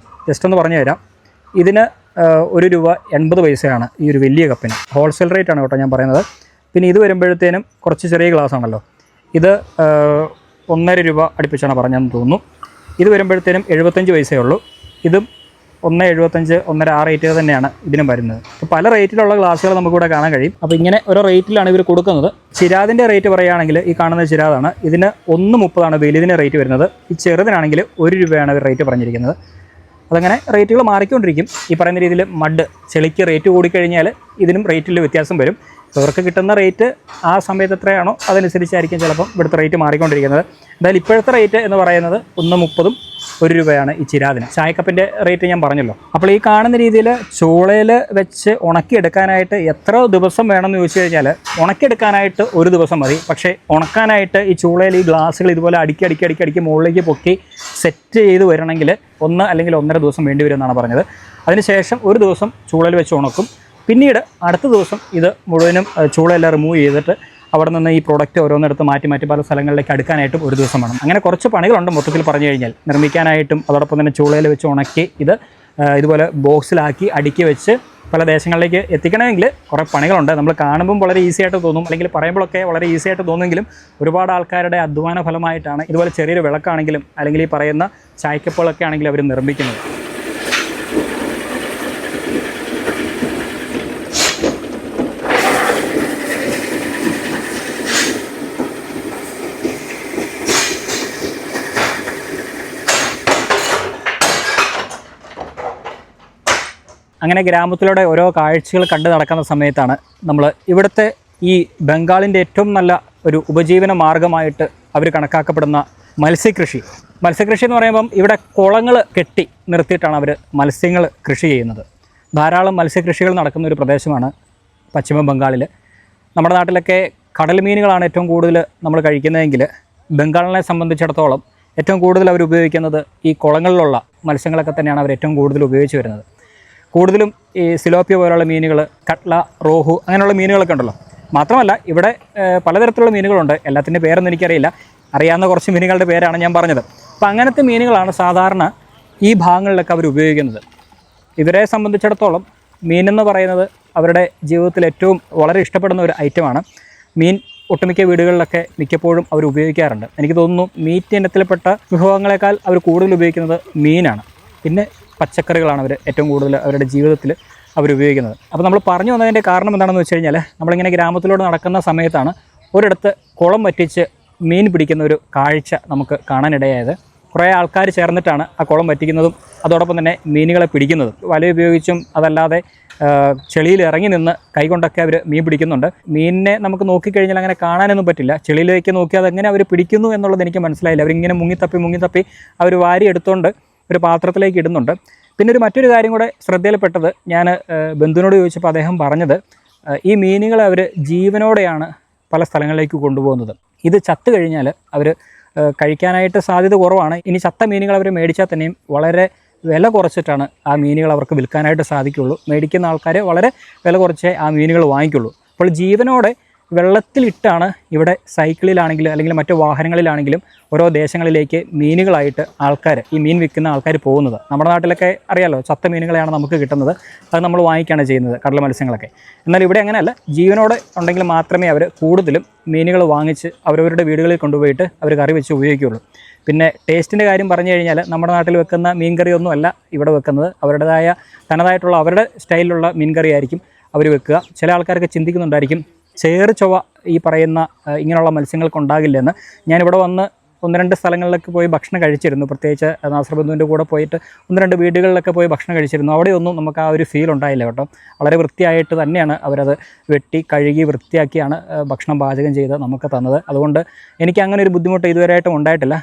A: ജസ്റ്റ് ഒന്ന് പറഞ്ഞു തരാം. ഇതിന് 1 രൂപ 80 പൈസയാണ് ഈ ഒരു വലിയ കപ്പിന്. ഹോൾസെയിൽ റേറ്റാണ് കേട്ടോ ഞാൻ പറയുന്നത്. പിന്നെ ഇത് വരുമ്പോഴത്തേനും കുറച്ച് ചെറിയ ഗ്ലാസ് ആണല്ലോ, ഇത് 1.5 രൂപ അടുപ്പിച്ചാണ് പറഞ്ഞതെന്ന് തോന്നുന്നു. ഇത് വരുമ്പോഴത്തേനും 75 പൈസയേ ഉള്ളൂ. ഇതും 1.75, 1.5 ആ റേറ്റ് തന്നെയാണ് ഇതിനും വരുന്നത്. അപ്പോൾ പല റേറ്റിലുള്ള ഗ്ലാസ്സുകൾ നമുക്കിവിടെ കാണാൻ കഴിയും. അപ്പോൾ ഇങ്ങനെ ഓരോ റേറ്റിലാണ് ഇവർ കൊടുക്കുന്നത്. ചിരാതിൻ്റെ റേറ്റ് പറയുകയാണെങ്കിൽ ഈ കാണുന്ന ചിരാതാണ്. ഇതിന് 1.30 വലുതിന് റേറ്റ് വരുന്നത്. ഈ ചെറുതിനാണെങ്കിൽ 1 രൂപയാണ് ഇവർ റേറ്റ് പറഞ്ഞിരിക്കുന്നത്. അതങ്ങനെ റേറ്റുകൾ മാറിക്കൊണ്ടിരിക്കും. ഈ പറയുന്ന രീതിയിൽ ചെളിക്ക് റേറ്റ് കൂടിക്കഴിഞ്ഞാൽ ഇതിനും റേറ്റിൽ വ്യത്യാസം വരും. ഇവർക്ക് കിട്ടുന്ന റേറ്റ് ആ സമയത്ത് എത്രയാണോ അതനുസരിച്ചായിരിക്കും ചിലപ്പം ഇവിടുത്തെ റേറ്റ് മാറിക്കൊണ്ടിരിക്കുന്നത്. എന്തായാലും ഇപ്പോഴത്തെ റേറ്റ് എന്ന് പറയുന്നത് 1.30 1 രൂപയാണ് ഈ ചിരാതിന്. ചായക്കപ്പിൻ്റെ റേറ്റ് ഞാൻ പറഞ്ഞല്ലോ. അപ്പോൾ ഈ കാണുന്ന രീതിയിൽ ചൂളയിൽ വെച്ച് ഉണക്കിയെടുക്കാനായിട്ട് എത്ര ദിവസം വേണമെന്ന് ചോദിച്ചു കഴിഞ്ഞാൽ ഉണക്കിയെടുക്കാനായിട്ട് 1 ദിവസം മതി. പക്ഷേ ഉണക്കാനായിട്ട് ഈ ചൂളയിൽ ഈ ഗ്ലാസ്സുകൾ ഇതുപോലെ അടുക്കി മുകളിലേക്ക് പൊക്കി സെറ്റ് ചെയ്ത് വരണമെങ്കിൽ 1 അല്ലെങ്കിൽ 1.5 ദിവസം വേണ്ടി വരുമെന്നാണ് പറഞ്ഞത്. അതിനുശേഷം 1 ദിവസം ചൂളയിൽ വെച്ച് ഉണക്കും. പിന്നീട് അടുത്ത ദിവസം ഇത് മുഴുവനും ചൂളയെല്ലാം റിമൂവ് ചെയ്തിട്ട് അവിടെ നിന്ന് ഈ പ്രോഡക്റ്റ് ഓരോന്നെടുത്ത് മാറ്റി പല സ്ഥലങ്ങളിലേക്ക് അടുക്കാനായിട്ടും 1 ദിവസം വേണം. അങ്ങനെ കുറച്ച് പണികളുണ്ട് മൊത്തത്തിൽ പറഞ്ഞു കഴിഞ്ഞാൽ. നിർമ്മിക്കാനായിട്ടും അതോടൊപ്പം തന്നെ ചൂളയിൽ വെച്ച് ഉണക്കി ഇത് ഇതുപോലെ ബോക്സിലാക്കി അടുക്കി വെച്ച് പല ദേശങ്ങളിലേക്ക് എത്തിക്കണമെങ്കിൽ കുറേ പണികളുണ്ട്. നമ്മൾ കാണുമ്പം വളരെ ഈസി ആയിട്ട് തോന്നും, അല്ലെങ്കിൽ പറയുമ്പോഴൊക്കെ വളരെ ഈസി ആയിട്ട് തോന്നുമെങ്കിലും ഒരുപാട് ആൾക്കാരുടെ അധ്വാന ഫലമായിട്ടാണ് ഇതുപോലെ ചെറിയൊരു വിളക്കാണെങ്കിലും അല്ലെങ്കിൽ ഈ പറയുന്ന ചായക്കപ്പുകളൊക്കെ ആണെങ്കിലും അവർ നിർമ്മിക്കുന്നത്. അങ്ങനെ ഗ്രാമത്തിലൂടെ ഓരോ കാഴ്ചകൾ കണ്ടു നടക്കുന്ന സമയത്താണ് നമ്മൾ ഇവിടുത്തെ ഈ ബംഗാളിൻ്റെ ഏറ്റവും നല്ല ഒരു ഉപജീവന മാർഗമായിട്ട് അവർ കണക്കാക്കപ്പെടുന്ന മത്സ്യകൃഷി എന്ന് പറയുമ്പം ഇവിടെ കുളങ്ങൾ കെട്ടി നിർത്തിയിട്ടാണ് അവർ മത്സ്യങ്ങൾ കൃഷി ചെയ്യുന്നത്. ധാരാളം മത്സ്യകൃഷികൾ നടക്കുന്ന ഒരു പ്രദേശമാണ് പശ്ചിമ ബംഗാളിൽ. നമ്മുടെ നാട്ടിലൊക്കെ കടൽ മീനുകളാണ് ഏറ്റവും കൂടുതൽ നമ്മൾ കഴിക്കുന്നതെങ്കിൽ ബംഗാളിനെ സംബന്ധിച്ചിടത്തോളം ഏറ്റവും കൂടുതൽ അവർ ഉപയോഗിക്കുന്നത് ഈ കുളങ്ങളിലുള്ള മത്സ്യങ്ങളൊക്കെ തന്നെയാണ് അവർ ഏറ്റവും കൂടുതൽ ഉപയോഗിച്ച് വരുന്നത്. കൂടുതലും ഈ സിലോപ്പിയ പോലുള്ള മീനുകൾ, കട്ട്ല, റോഹു അങ്ങനെയുള്ള മീനുകളൊക്കെ ഉണ്ടല്ലോ. മാത്രമല്ല ഇവിടെ പലതരത്തിലുള്ള മീനുകളുണ്ട്. എല്ലാത്തിൻ്റെ പേരൊന്നും എനിക്കറിയില്ല. അറിയാവുന്ന കുറച്ച് മീനുകളുടെ പേരാണ് ഞാൻ പറഞ്ഞത്. അപ്പം അങ്ങനത്തെ മീനുകളാണ് സാധാരണ ഈ ഭാഗങ്ങളിലൊക്കെ അവർ ഉപയോഗിക്കുന്നത്. ഇവരെ സംബന്ധിച്ചിടത്തോളം മീനെന്ന് പറയുന്നത് അവരുടെ ജീവിതത്തിൽ ഏറ്റവും വളരെ ഇഷ്ടപ്പെടുന്ന ഒരു ഐറ്റമാണ്. മീൻ ഒട്ടുമിക്ക വീടുകളിലൊക്കെ മിക്കപ്പോഴും അവർ ഉപയോഗിക്കാറുണ്ട്. എനിക്ക് തോന്നുന്നു മീറ്റ് ഇനത്തിൽപ്പെട്ട വിഭവങ്ങളെക്കാൾ അവർ കൂടുതൽ ഉപയോഗിക്കുന്നത് മീനാണ്. പിന്നെ പച്ചക്കറികളാണ് അവർ ഏറ്റവും കൂടുതൽ അവരുടെ ജീവിതത്തിൽ അവർ ഉപയോഗിക്കുന്നത്. അപ്പോൾ നമ്മൾ പറഞ്ഞു വന്നതിൻ്റെ കാരണം എന്താണെന്ന് വെച്ച് കഴിഞ്ഞാൽ, നമ്മളിങ്ങനെ ഗ്രാമത്തിലൂടെ നടക്കുന്ന സമയത്താണ് ഒരിടത്ത് കുളം വറ്റിച്ച് മീൻ പിടിക്കുന്ന ഒരു കാഴ്ച നമുക്ക് കാണാനിടയായത്. കുറേ ആൾക്കാർ ചേർന്നിട്ടാണ് ആ കുളം വറ്റിക്കുന്നതും അതോടൊപ്പം തന്നെ മീനുകളെ പിടിക്കുന്നതും. വല ഉപയോഗിച്ചും അതല്ലാതെ ചെളിയിൽ ഇറങ്ങി നിന്ന് കൈകൊണ്ടൊക്കെ അവർ മീൻ പിടിക്കുന്നുണ്ട്. മീനിനെ നമുക്ക് നോക്കിക്കഴിഞ്ഞാൽ അങ്ങനെ കാണാനൊന്നും പറ്റില്ല. ചെളിയിലേക്ക് നോക്കി അതെങ്ങനെ അവർ പിടിക്കുന്നു എന്നുള്ളത് എനിക്ക് മനസ്സിലായില്ല. അവരിങ്ങനെ മുങ്ങിത്തപ്പി അവർ വാരി എടുത്തുകൊണ്ട് ഒരു പാത്രത്തിലേക്ക് ഇടുന്നുണ്ട്. പിന്നെ മറ്റൊരു കാര്യം കൂടെ ശ്രദ്ധയിൽപ്പെട്ടത്, ഞാൻ ബന്ധുവിനോട് ചോദിച്ചപ്പോൾ അദ്ദേഹം പറഞ്ഞത്, ഈ മീനുകളെ അവർ ജീവനോടെയാണ് പല സ്ഥലങ്ങളിലേക്ക് കൊണ്ടുപോകുന്നത്. ഇത് ചത്തു കഴിഞ്ഞാൽ അവർ കഴിക്കാനായിട്ട് സാധ്യത കുറവാണ്. ഇനി ചത്ത മീനുകൾ അവർ മേടിച്ചാൽ തന്നെയും വളരെ വില കുറച്ചിട്ടാണ് ആ മീനുകൾ അവർക്ക് വിൽക്കാനായിട്ട് സാധിക്കുള്ളൂ. മേടിക്കുന്ന ആൾക്കാർ വളരെ വില കുറച്ചേ ആ മീനുകൾ വാങ്ങിക്കുള്ളൂ. അപ്പോൾ ജീവനോടെ വെള്ളത്തിലിട്ടാണ് ഇവിടെ സൈക്കിളിലാണെങ്കിലും അല്ലെങ്കിൽ മറ്റു വാഹനങ്ങളിലാണെങ്കിലും ഓരോ ദേശങ്ങളിലേക്ക് മീനുകളായിട്ട് ഈ മീൻ വിൽക്കുന്ന ആൾക്കാർ പോകുന്നത്. നമ്മുടെ നാട്ടിലൊക്കെ അറിയാമല്ലോ, ചത്ത മീനുകളെയാണ് നമുക്ക് കിട്ടുന്നത്. അത് നമ്മൾ വാങ്ങിക്കുകയാണ് ചെയ്യുന്നത്, കടൽ മത്സ്യങ്ങളൊക്കെ. എന്നാൽ ഇവിടെ അങ്ങനെയല്ല. ജീവനോടെ ഉണ്ടെങ്കിൽ മാത്രമേ അവർ കൂടുതലും മീനുകൾ വാങ്ങിച്ച് അവരവരുടെ വീടുകളിൽ കൊണ്ടുപോയിട്ട് അവർ കറി വെച്ച് ഉപയോഗിക്കുകയുള്ളൂ. പിന്നെ ടേസ്റ്റിൻ്റെ കാര്യം പറഞ്ഞു കഴിഞ്ഞാൽ നമ്മുടെ നാട്ടിൽ വെക്കുന്ന മീൻ കറിയൊന്നും അല്ല ഇവിടെ വെക്കുന്നത്. അവരുടേതായ തനതായിട്ടുള്ള അവരുടെ സ്റ്റൈലിലുള്ള മീൻ കറി ആയിരിക്കും അവർ വെക്കുക. ചില ആൾക്കാരൊക്കെ ചിന്തിക്കുന്നുണ്ടായിരിക്കും ചേറ് ചൊവ്വ ഈ പറയുന്ന ഇങ്ങനെയുള്ള മത്സ്യങ്ങൾക്കുണ്ടാകില്ലെന്ന്. ഞാനിവിടെ വന്ന് 1-2 സ്ഥലങ്ങളിലൊക്കെ പോയി ഭക്ഷണം കഴിച്ചിരുന്നു. പ്രത്യേകിച്ച് നാസർ ബന്ധുവിൻ്റെ കൂടെ പോയിട്ട് 1-2 വീടുകളിലൊക്കെ പോയി ഭക്ഷണം കഴിച്ചിരുന്നു. അവിടെയൊന്നും നമുക്ക് ആ ഒരു ഫീൽ ഉണ്ടായില്ല കേട്ടോ. വളരെ വൃത്തിയായിട്ട് തന്നെയാണ് അവരത് വെട്ടി കഴുകി വൃത്തിയാക്കിയാണ് ഭക്ഷണം പാചകം ചെയ്ത് നമുക്ക് തന്നത്. അതുകൊണ്ട് എനിക്ക് അങ്ങനെ ഒരു ബുദ്ധിമുട്ട് ഇതുവരെയായിട്ടും ഉണ്ടായിട്ടില്ല.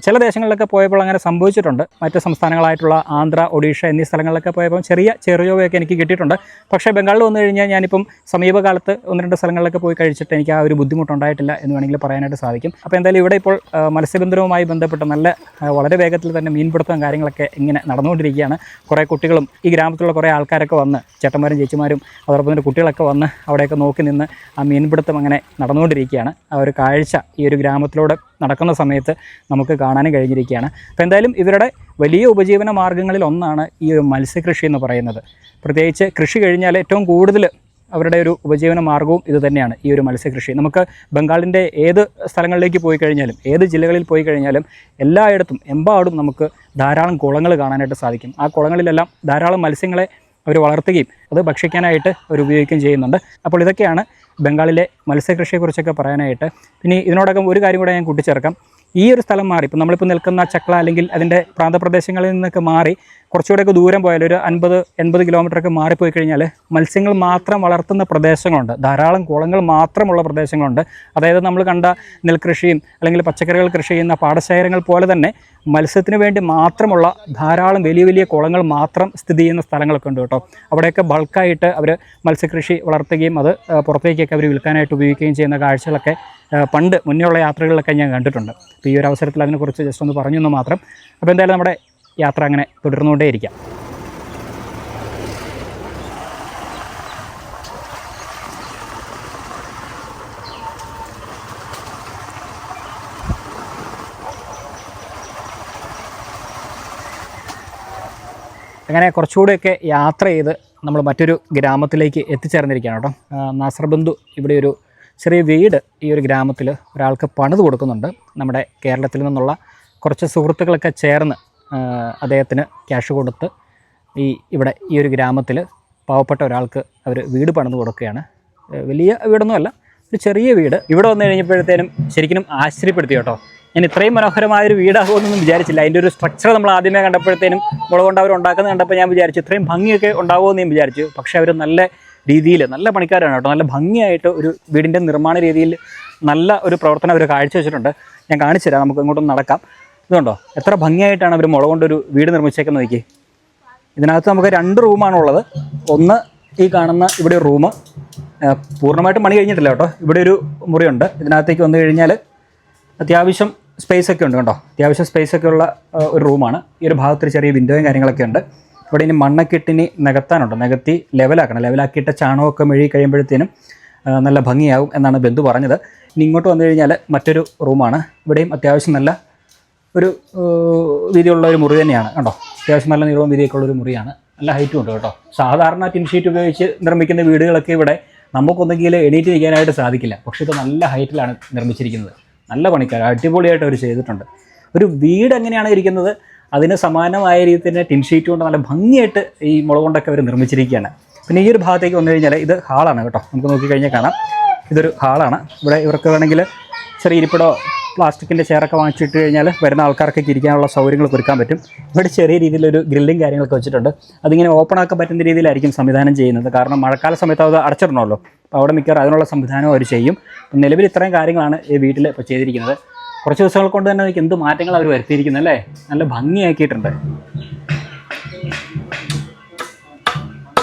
A: ചില ദേശങ്ങളിലൊക്കെ പോയപ്പോൾ അങ്ങനെ സംഭവിച്ചിട്ടുണ്ട്. മറ്റ് സംസ്ഥാനങ്ങളായിട്ടുള്ള ആന്ധ്ര, ഒഡീഷ എന്നീ സ്ഥലങ്ങളിലൊക്കെ പോയപ്പോൾ ചെറിയ ചെറുചൊവ്വയൊക്കെ എനിക്ക് കിട്ടിയിട്ടുണ്ട്. പക്ഷേ ബംഗാളിൽ വന്നു കഴിഞ്ഞാൽ ഞാനിപ്പം സമീപകാലത്ത് 1-2 സ്ഥലങ്ങളിലൊക്കെ പോയി കഴിച്ചിട്ട് എനിക്ക് ആ ഒരു ബുദ്ധിമുട്ടുണ്ടായിട്ടില്ല എന്ന് വേണമെങ്കിൽ പറയാനായിട്ട് സാധിക്കും. അപ്പോൾ എന്തായാലും ഇവിടെ ഇപ്പോൾ മത്സ്യബന്ധനവുമായി ബന്ധപ്പെട്ട് വളരെ വേഗത്തിൽ തന്നെ മീൻപിടുത്തവും കാര്യങ്ങളൊക്കെ ഇങ്ങനെ നടന്നുകൊണ്ടിരിക്കുകയാണ്. കുറേ കുട്ടികളും ഈ ഗ്രാമത്തിലുള്ള കുറേ ആൾക്കാരൊക്കെ വന്ന്, ചേട്ടന്മാരും ചേച്ചിമാരും അതോടൊപ്പം തന്നെ കുട്ടികളൊക്കെ വന്ന് അവിടെയൊക്കെ നോക്കി നിന്ന് ആ മീൻപിടുത്തം അങ്ങനെ നടന്നുകൊണ്ടിരിക്കുകയാണ്. ആ ഒരു കാഴ്ച ഈ ഒരു ഗ്രാമത്തിലൂടെ നടക്കുന്ന സമയത്ത് നമുക്ക് കാണാനും കഴിഞ്ഞിരിക്കുകയാണ്. അപ്പോൾ എന്തായാലും ഇവരുടെ വലിയ ഉപജീവന മാർഗ്ഗങ്ങളിൽ ഒന്നാണ് ഈ ഒരു മത്സ്യകൃഷി എന്ന് പറയുന്നത്. പ്രത്യേകിച്ച് കൃഷി കഴിഞ്ഞാൽ ഏറ്റവും കൂടുതൽ അവരുടെ ഒരു ഉപജീവന മാർഗ്ഗവും ഇത് തന്നെയാണ്, ഈ ഒരു മത്സ്യകൃഷി. നമുക്ക് ബംഗാളിൻ്റെ ഏത് സ്ഥലങ്ങളിലേക്ക് പോയി കഴിഞ്ഞാലും, ഏത് ജില്ലകളിൽ പോയി കഴിഞ്ഞാലും എല്ലായിടത്തും എമ്പാടും നമുക്ക് ധാരാളം കുളങ്ങൾ കാണാനായിട്ട് സാധിക്കും. ആ കുളങ്ങളിലെല്ലാം ധാരാളം മത്സ്യങ്ങളെ അവർ വളർത്തുകയും അത് ഭക്ഷിക്കാനായിട്ട് അവർ ഉപയോഗിക്കുകയും ചെയ്യുന്നുണ്ട്. അപ്പോൾ ഇതൊക്കെയാണ് ബംഗാളിലെ മത്സ്യകൃഷിയെക്കുറിച്ചൊക്കെ പറയാനായിട്ട്. പിന്നെ ഇതിനോടകം ഒരു കാര്യം കൂടെ ഞാൻ കൂട്ടിച്ചേർക്കാം. ഈ ഒരു സ്ഥലം മാറി, ഇപ്പോൾ നമ്മളിപ്പോൾ നിൽക്കുന്ന ചക്ല അല്ലെങ്കിൽ അതിൻ്റെ പ്രാന്തപ്രദേശങ്ങളിൽ നിന്നൊക്കെ മാറി കുറച്ചുകൂടെയൊക്കെ ദൂരം പോയാൽ ഒരു 50-80 കിലോമീറ്ററൊക്കെ മാറിപ്പോയി കഴിഞ്ഞാൽ മത്സ്യങ്ങൾ മാത്രം വളർത്തുന്ന പ്രദേശങ്ങളുണ്ട്. ധാരാളം കുളങ്ങൾ മാത്രമുള്ള പ്രദേശങ്ങളുണ്ട്. അതായത് നമ്മൾ കണ്ട നെൽകൃഷിയും അല്ലെങ്കിൽ പച്ചക്കറികൾ കൃഷി ചെയ്യുന്ന പാടശേഖരങ്ങൾ പോലെ തന്നെ മത്സ്യത്തിന് വേണ്ടി മാത്രമുള്ള ധാരാളം വലിയ വലിയ കുളങ്ങൾ മാത്രം സ്ഥിതി ചെയ്യുന്ന സ്ഥലങ്ങളൊക്കെ ഉണ്ട് കേട്ടോ. അവിടെയൊക്കെ ബൾക്കായിട്ട് അവർ മത്സ്യകൃഷി വളർത്തുകയും അത് പുറത്തേക്കൊക്കെ അവർ വിൽക്കാനായിട്ട് ഉപയോഗിക്കുകയും ചെയ്യുന്ന കാഴ്ചകളൊക്കെ പണ്ട് മുന്നേയുള്ള യാത്രകളിലൊക്കെ ഞാൻ കണ്ടിട്ടുണ്ട്. അപ്പോൾ ഈ ഒരു അവസരത്തിൽ അതിനെക്കുറിച്ച് ജസ്റ്റ് ഒന്ന് പറഞ്ഞു എന്ന് മാത്രം. അപ്പോൾ എന്തായാലും നമ്മുടെ യാത്ര അങ്ങനെ തുടർന്നുകൊണ്ടേയിരിക്കാം. അങ്ങനെ കുറച്ചുകൂടെയൊക്കെ യാത്ര ചെയ്ത് നമ്മൾ മറ്റൊരു ഗ്രാമത്തിലേക്ക് എത്തിച്ചേർന്നിരിക്കുകയാണ് കേട്ടോ. നാസർ ബന്ധു ഇവിടെ ഒരു ചെറിയ വീട് ഈ ഒരു ഗ്രാമത്തിൽ ഒരാൾക്ക് പണിത് കൊടുക്കുന്നുണ്ട്. നമ്മുടെ കേരളത്തിൽ നിന്നുള്ള കുറച്ച് സുഹൃത്തുക്കളൊക്കെ ചേർന്ന് അദ്ദേഹത്തിന് ക്യാഷ് കൊടുത്ത് ഇവിടെ ഈ ഒരു ഗ്രാമത്തിൽ പാവപ്പെട്ട ഒരാൾക്ക് അവർ വീട് പണിത് കൊടുക്കുകയാണ്. വലിയ വീടൊന്നുമല്ല, ഒരു ചെറിയ വീട്. ഇവിടെ വന്നു കഴിഞ്ഞപ്പോഴത്തേനും ശരിക്കും ആശ്ചര്യപ്പെടുത്തി കേട്ടോ. ഞാൻ ഇത്രയും മനോഹരമായൊരു വീടാകുമെന്നൊന്നും വിചാരിച്ചില്ല. അതിൻ്റെ ഒരു സ്ട്രക്ചർ നമ്മൾ ആദ്യമേ കണ്ടപ്പോഴത്തേനും മുളകൊണ്ട് അവർ ഉണ്ടാക്കുന്നത് കണ്ടപ്പോൾ ഞാൻ വിചാരിച്ചു ഇത്രയും ഭംഗിയൊക്കെ ഉണ്ടാകുമെന്ന് ഞാൻ വിചാരിച്ചു. പക്ഷേ അവർ നല്ല രീതിയിൽ, നല്ല പണിക്കാരാണ് കേട്ടോ. നല്ല ഭംഗിയായിട്ട് ഒരു വീടിൻ്റെ നിർമ്മാണ രീതിയിൽ നല്ല ഒരു പ്രവർത്തനം അവർ കാഴ്ചവെച്ചിട്ടുണ്ട്. ഞാൻ കാണിച്ചു തരാം, നമുക്ക് ഇങ്ങോട്ടൊന്ന് നടക്കാം. ഇതുണ്ടോ എത്ര ഭംഗിയായിട്ടാണ് അവർ മുളകൊണ്ടൊരു വീട് നിർമ്മിച്ചേക്കുന്നത് നോക്കി. ഇതിനകത്ത് നമുക്ക് 2 റൂമാണുള്ളത്. ഒന്ന് ഈ കാണുന്ന ഇവിടെ ഒരു റൂം, പൂർണ്ണമായിട്ടും പണി കഴിഞ്ഞിട്ടില്ല കേട്ടോ. ഇവിടെ ഒരു മുറിയുണ്ട്. ഇതിനകത്തേക്ക് വന്നു കഴിഞ്ഞാൽ അത്യാവശ്യം സ്പേസ് ഒക്കെ ഉണ്ട് കേട്ടോ. അത്യാവശ്യം സ്പേസ് ഒക്കെ ഉള്ള ഒരു റൂമാണ്. ഈ ഒരു ഭാഗത്തൊരു ചെറിയ വിൻഡോയും കാര്യങ്ങളൊക്കെ ഉണ്ട്. ഇവിടെ ഇനി മണ്ണൊക്കെ ഇട്ടിനി നികത്താനുണ്ട്. നികത്തി ലെവലാക്കണം. ലെവലാക്കിയിട്ട് ചാണകമൊക്കെ മെഴുകി കഴിയുമ്പോഴത്തേനും നല്ല ഭംഗിയാവും എന്നാണ് ബന്ധു പറഞ്ഞത്. ഇനി ഇങ്ങോട്ട് വന്നു കഴിഞ്ഞാൽ മറ്റൊരു റൂമാണ്. ഇവിടെയും അത്യാവശ്യം നല്ല ഒരു വീതിയുള്ള ഒരു മുറി തന്നെയാണ് കേട്ടോ. അത്യാവശ്യം നല്ല നീളവും വീതിയൊക്കെ ഉള്ളൊരു മുറിയാണ്. നല്ല ഹൈറ്റും ഉണ്ട് കേട്ടോ. സാധാരണ ടിൻ ഷീറ്റ് ഉപയോഗിച്ച് നിർമ്മിക്കുന്ന വീടുകളൊക്കെ ഇവിടെ നമുക്കൊന്നെങ്കിൽ എണീറ്റ് നിൽക്കാനായിട്ട് സാധിക്കില്ല. പക്ഷേ ഇത് നല്ല ഹൈറ്റിലാണ് നിർമ്മിച്ചിരിക്കുന്നത്. നല്ല പണിക്കാർ അടിപൊളിയായിട്ട് അവർ ചെയ്തിട്ടുണ്ട്. ഒരു വീട് എങ്ങനെയാണ് ഇരിക്കുന്നത് അതിന് സമാനമായ രീതിയിൽ തന്നെ ടിൻ ഷീറ്റ് കൊണ്ട് നല്ല ഭംഗിയായിട്ട് ഈ മുളക് കൊണ്ടൊക്കെ അവർ നിർമ്മിച്ചിരിക്കുകയാണ്. പിന്നെ ഈ ഒരു ഭാഗത്തേക്ക് വന്നു കഴിഞ്ഞാൽ ഇത് ഹാളാണ് കേട്ടോ. നമുക്ക് നോക്കിക്കഴിഞ്ഞാൽ കാണാം ഇതൊരു ഹാളാണ്. ഇവിടെ ഇവർക്ക് വേണമെങ്കിൽ ചെറിയ ഇരിപ്പിടോ പ്ലാസ്റ്റിക്കിൻ്റെ ചെയറൊക്കെ വാങ്ങിച്ചിട്ട് കഴിഞ്ഞാൽ വരുന്ന ആൾക്കാർക്കൊക്കെ ഇരിക്കാനുള്ള സൗകര്യങ്ങളൊക്കെ ഒരുക്കാൻ പറ്റും. ഇവിടെ ചെറിയ രീതിയിലൊരു ഗ്രില്ലും കാര്യങ്ങളൊക്കെ വെച്ചിട്ടുണ്ട്. അതിങ്ങനെ ഓപ്പൺ ആക്കാൻ പറ്റുന്ന രീതിയിലായിരിക്കും സംവിധാനം ചെയ്യുന്നത്. കാരണം മഴക്കാല സമയത്ത് അത് അടച്ചിടണമല്ലോ. അപ്പോൾ അവിടെ മിക്കവാറും അതിനുള്ള സംവിധാനം അവർ ചെയ്യും. നിലവിൽ ഇത്രയും കാര്യങ്ങളാണ് ഈ വീട്ടിൽ ഇപ്പോൾ ചെയ്തിരിക്കുന്നത്. കുറച്ച് ദിവസങ്ങൾ കൊണ്ട് തന്നെ എനിക്ക് എന്ത് മാറ്റങ്ങൾ അവർ വരുത്തിയിരിക്കുന്നത് അല്ലേ. നല്ല ഭംഗിയാക്കിയിട്ടുണ്ട്.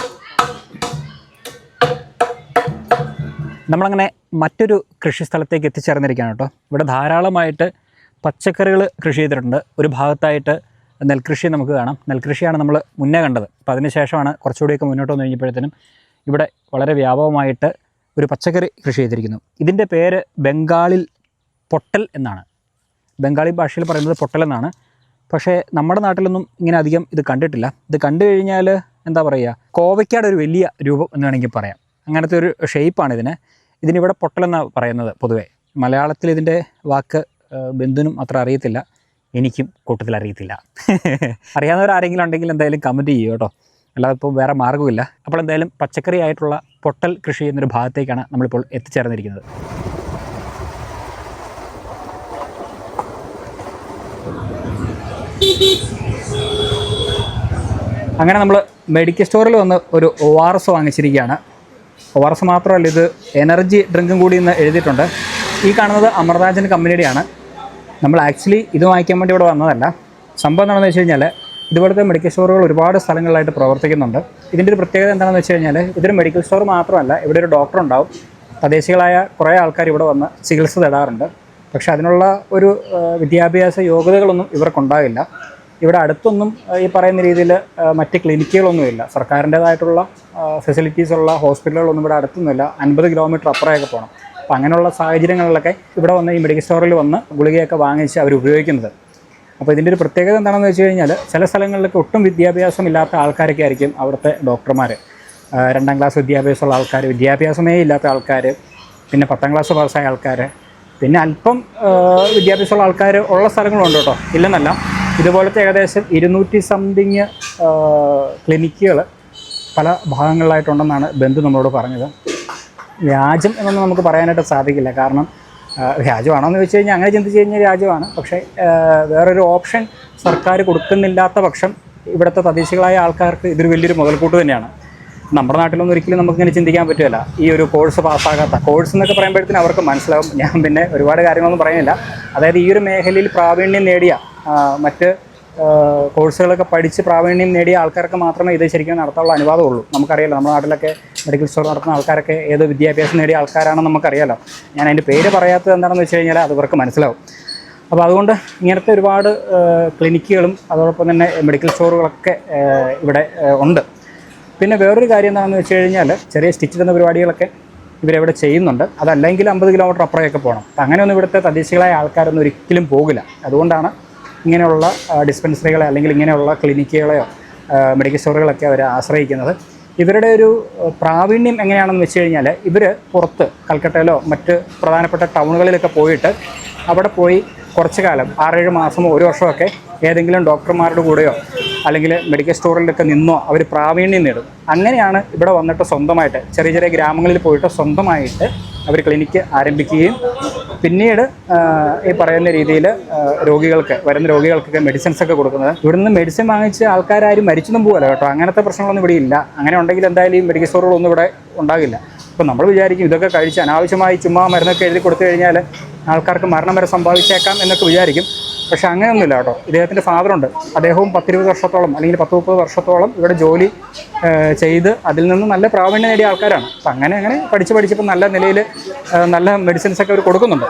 A: നമ്മളങ്ങനെ മറ്റൊരു കൃഷി സ്ഥലത്തേക്ക് എത്തിച്ചേർന്നിരിക്കുകയാണ് കേട്ടോ. ഇവിടെ ധാരാളമായിട്ട് പച്ചക്കറികൾ കൃഷി ചെയ്തിട്ടുണ്ട്. ഒരു ഭാഗത്തായിട്ട് നെൽകൃഷി നമുക്ക് കാണാം. നെൽകൃഷിയാണ് നമ്മൾ മുന്നേ കണ്ടത്. അപ്പോൾ അതിനുശേഷമാണ് കുറച്ചുകൂടിയൊക്കെ മുന്നോട്ട് വന്നു കഴിഞ്ഞപ്പോഴത്തേനും ഇവിടെ വളരെ വ്യാപകമായിട്ട് ഒരു പച്ചക്കറി കൃഷി ചെയ്തിരിക്കുന്നു. ഇതിൻ്റെ പേര് ബംഗാളിൽ പൊട്ടൽ എന്നാണ്. ബംഗാളി ഭാഷയിൽ പറയുന്നത് പൊട്ടൽ എന്നാണ്. പക്ഷേ നമ്മുടെ നാട്ടിലൊന്നും ഇങ്ങനെ അധികം ഇത് കണ്ടിട്ടില്ല. ഇത് കണ്ടു കഴിഞ്ഞാൽ എന്താ പറയുക, കോവയ്ക്കയുടെ ഒരു വലിയ രൂപം എന്ന് വേണമെങ്കിൽ പറയാം. അങ്ങനത്തെ ഒരു ഷേപ്പാണ് ഇതിനിവിടെ പൊട്ടലെന്നാണ് പറയുന്നത് പൊതുവേ. മലയാളത്തിൽ ഇതിൻ്റെ വാക്ക് ബന്ധുവിനും അത്ര അറിയത്തില്ല, എനിക്കും കൂട്ടത്തിൽ അറിയത്തില്ല. അറിയാവുന്നവരാരെങ്കിലും ഉണ്ടെങ്കിൽ എന്തായാലും കമൻറ്റ് ചെയ്യും കേട്ടോ. അല്ലാതെ ഇപ്പോൾ വേറെ മാർഗ്ഗമില്ല. അപ്പോൾ എന്തായാലും പച്ചക്കറി ആയിട്ടുള്ള പൊട്ടൽ കൃഷി ചെയ്യുന്നൊരു ഭാഗത്തേക്കാണ് നമ്മളിപ്പോൾ എത്തിച്ചേർന്നിരിക്കുന്നത്. അങ്ങനെ നമ്മൾ മെഡിക്കൽ സ്റ്റോറിൽ വന്ന് ഒരു ORS വാങ്ങിച്ചിരിക്കുകയാണ്. ORS മാത്രമല്ല, ഇത് എനർജി ഡ്രിങ്കും കൂടി എന്ന് എഴുതിയിട്ടുണ്ട്. ഈ കാണുന്നത് അമൃതാജൻ കമ്പനിയുടെയാണ്. നമ്മൾ ആക്ച്വലി ഇത് വാങ്ങിക്കാൻ വേണ്ടി ഇവിടെ വന്നതല്ല. സംഭവം എന്താണെന്ന് വെച്ച് കഴിഞ്ഞാൽ ഇതുപോലത്തെ മെഡിക്കൽ സ്റ്റോറുകൾ ഒരുപാട് സ്ഥലങ്ങളിലായിട്ട് പ്രവർത്തിക്കുന്നുണ്ട്. ഇതിൻ്റെ ഒരു പ്രത്യേകത എന്താണെന്ന് വെച്ച് കഴിഞ്ഞാൽ ഇതൊരു മെഡിക്കൽ സ്റ്റോർ മാത്രമല്ല, ഇവിടെ ഒരു ഡോക്ടർ ഉണ്ടാവും. തദ്ദേശികളായ കുറേ ആൾക്കാർ ഇവിടെ വന്ന് ചികിത്സ തേടാറുണ്ട്. പക്ഷേ അതിനുള്ള ഒരു വിദ്യാഭ്യാസ യോഗ്യതകളൊന്നും ഇവർക്കുണ്ടാകില്ല. ഇവിടെ അടുത്തൊന്നും ഈ പറയുന്ന രീതിയിൽ മറ്റ് ക്ലിനിക്കുകളൊന്നുമില്ല. സർക്കാരിൻ്റേതായിട്ടുള്ള ഫെസിലിറ്റീസുള്ള ഹോസ്പിറ്റലുകളൊന്നും ഇവിടെ അടുത്തൊന്നുമില്ല. 50 കിലോമീറ്റർ അപ്പുറമൊക്കെ പോകണം. അപ്പോൾ അങ്ങനെയുള്ള സാഹചര്യങ്ങളിലൊക്കെ ഇവിടെ വന്ന് ഈ മെഡിക്കൽ സ്റ്റോറിൽ വന്ന് ഗുളികയൊക്കെ വാങ്ങിച്ച് അവർ ഉപയോഗിക്കുന്നത്. അപ്പോൾ ഇതിൻ്റെ ഒരു പ്രത്യേകത എന്താണെന്ന് വെച്ച് കഴിഞ്ഞാൽ ചില സ്ഥലങ്ങളിലൊക്കെ ഒട്ടും വിദ്യാഭ്യാസം ഇല്ലാത്ത ആൾക്കാരൊക്കെ ആയിരിക്കും അവിടുത്തെ ഡോക്ടർമാർ. 2ാം ക്ലാസ് വിദ്യാഭ്യാസമുള്ള ആൾക്കാർ, വിദ്യാഭ്യാസമേ ഇല്ലാത്ത ആൾക്കാർ, പിന്നെ 10ാം ക്ലാസ് പാസ്സായ ആൾക്കാർ, പിന്നെ അല്പം വിദ്യാഭ്യാസമുള്ള ആൾക്കാർ ഉള്ള സ്ഥലങ്ങളുണ്ട് കേട്ടോ, ഇല്ലെന്നല്ല. ഇതുപോലത്തെ ഏകദേശം 200 സംതിങ് ക്ലിനിക്കുകൾ പല ഭാഗങ്ങളിലായിട്ടുണ്ടെന്നാണ് ബന്ധു നമ്മളോട് പറഞ്ഞത്. വ്യാജം എന്നൊന്നും നമുക്ക് പറയാനായിട്ട് സാധിക്കില്ല. കാരണം വ്യാജമാണോ എന്ന് ചോദിച്ചു കഴിഞ്ഞാൽ അങ്ങനെ ചിന്തിച്ച് കഴിഞ്ഞാൽ വ്യാജമാണ്. പക്ഷേ വേറൊരു ഓപ്ഷൻ സർക്കാർ കൊടുക്കുന്നില്ലാത്ത പക്ഷം ഇവിടുത്തെ തദ്ദേശികളായ ആൾക്കാർക്ക് ഇതൊരു വലിയൊരു മുതൽക്കൂട്ട് തന്നെയാണ്. നമ്മുടെ നാട്ടിലൊന്നും ഒരിക്കലും നമുക്കിങ്ങനെ ചിന്തിക്കാൻ പറ്റുമല്ല. ഈ ഒരു കോഴ്സ് പാസ്സാകാത്ത കോഴ്സ് എന്നൊക്കെ പറയുമ്പോഴത്തേനും അവർക്ക് മനസ്സിലാവും. ഞാൻ പിന്നെ ഒരുപാട് കാര്യങ്ങളൊന്നും പറയുന്നില്ല. അതായത് ഈ ഒരു മേഖലയിൽ പ്രാവീണ്യം നേടിയ മറ്റ് കോഴ്സുകളൊക്കെ പഠിച്ച് പ്രാവീണ്യം നേടിയ ആൾക്കാർക്ക് മാത്രമേ ഇത് ശരിക്കും നടത്താനുള്ള അനുവാദമുള്ളൂ. നമുക്കറിയാലോ, നമ്മുടെ നാട്ടിലൊക്കെ മെഡിക്കൽ സ്റ്റോർ നടത്തുന്ന ആൾക്കാരൊക്കെ ഏത് വിദ്യാഭ്യാസം നേടിയ ആൾക്കാരാണെന്ന് നമുക്കറിയാലോ. ഞാൻ അതിൻ്റെ പേര് പറയാത്തത് എന്താണെന്ന് വെച്ച് കഴിഞ്ഞാൽ അത് ഇവർക്ക് മനസ്സിലാവും. അപ്പോൾ അതുകൊണ്ട് ഇങ്ങനത്തെ ഒരുപാട് ക്ലിനിക്കുകളും അതോടൊപ്പം തന്നെ മെഡിക്കൽ സ്റ്റോറുകളൊക്കെ ഇവിടെ ഉണ്ട്. പിന്നെ വേറൊരു കാര്യം എന്താണെന്ന് വെച്ച് കഴിഞ്ഞാൽ ചെറിയ സ്റ്റിച്ച് ചെയ്യുന്ന പരിപാടികളൊക്കെ ഇവരെവിടെ ചെയ്യുന്നുണ്ട്. അതല്ലെങ്കിൽ 50 കിലോമീറ്റർ അപ്പുറമൊക്കെ പോകണം. അപ്പം അങ്ങനെയൊന്നും ഇവിടുത്തെ തദ്ദേശികളായ ആൾക്കാരൊന്നും ഒരിക്കലും പോകില്ല. അതുകൊണ്ടാണ് ഇങ്ങനെയുള്ള ഡിസ്പെൻസറികളെ അല്ലെങ്കിൽ ഇങ്ങനെയുള്ള ക്ലിനിക്കുകളെയോ മെഡിക്കൽ സ്റ്റോറുകളൊക്കെ അവർ ആശ്രയിക്കുന്നത്. ഇവരുടെ ഒരു പ്രാവീണ്യം എങ്ങനെയാണെന്ന് വെച്ച് കഴിഞ്ഞാൽ ഇവർ പുറത്ത് കൽക്കട്ടയിലോ മറ്റ് പ്രധാനപ്പെട്ട ടൗണുകളിലൊക്കെ പോയിട്ട് അവിടെ പോയി കുറച്ച് കാലം 6-7 മാസമോ 1 വർഷമൊക്കെ ഏതെങ്കിലും ഡോക്ടർമാരുടെ കൂടെയോ അല്ലെങ്കിൽ മെഡിക്കൽ സ്റ്റോറിലൊക്കെ നിന്നോ അവർ പ്രാവീണ്യം നേടും. അങ്ങനെയാണ് ഇവിടെ വന്നിട്ട് സ്വന്തമായിട്ട് ചെറിയ ചെറിയ ഗ്രാമങ്ങളിൽ പോയിട്ട് സ്വന്തമായിട്ട് അവർ ക്ലിനിക്ക് ആരംഭിക്കുകയും പിന്നീട് ഈ പറയുന്ന രീതിയിൽ വരുന്ന രോഗികൾക്കൊക്കെ മെഡിസിൻസൊക്കെ കൊടുക്കുന്നത്. ഇവിടുന്ന് മെഡിസിൻ വാങ്ങിച്ച് ആൾക്കാരും മരിച്ചൊന്നും പോകല്ല കേട്ടോ. അങ്ങനത്തെ പ്രശ്നങ്ങളൊന്നും ഇവിടെ ഇല്ല. അങ്ങനെ ഉണ്ടെങ്കിൽ എന്തായാലും ഈ മെഡിക്കൽ സ്റ്റോറുകളൊന്നും ഇവിടെ ഉണ്ടാകില്ല. അപ്പോൾ നമ്മൾ വിചാരിക്കും ഇതൊക്കെ കഴിച്ച് അനാവശ്യമായി ചുമ്മാ മരുന്നൊക്കെ എഴുതി കൊടുത്തു കഴിഞ്ഞാൽ ആൾക്കാർക്ക് മരണം വരെ സംഭവിച്ചേക്കാം എന്നൊക്കെ വിചാരിക്കും. പക്ഷെ അങ്ങനെയൊന്നുമില്ല കേട്ടോ. ഇദ്ദേഹത്തിൻ്റെ ഫാദറുണ്ട്, അദ്ദേഹവും 10-20 വർഷത്തോളം അല്ലെങ്കിൽ 10-30 വർഷത്തോളം ഇവിടെ ജോലി ചെയ്ത് അതിൽ നിന്ന് നല്ല പ്രാവീണ്യം നേടിയ ആൾക്കാരാണ്. അപ്പം അങ്ങനെ പഠിച്ചിപ്പോൾ നല്ല നിലയിൽ നല്ല മെഡിസിൻസൊക്കെ അവർ കൊടുക്കുന്നുണ്ട്.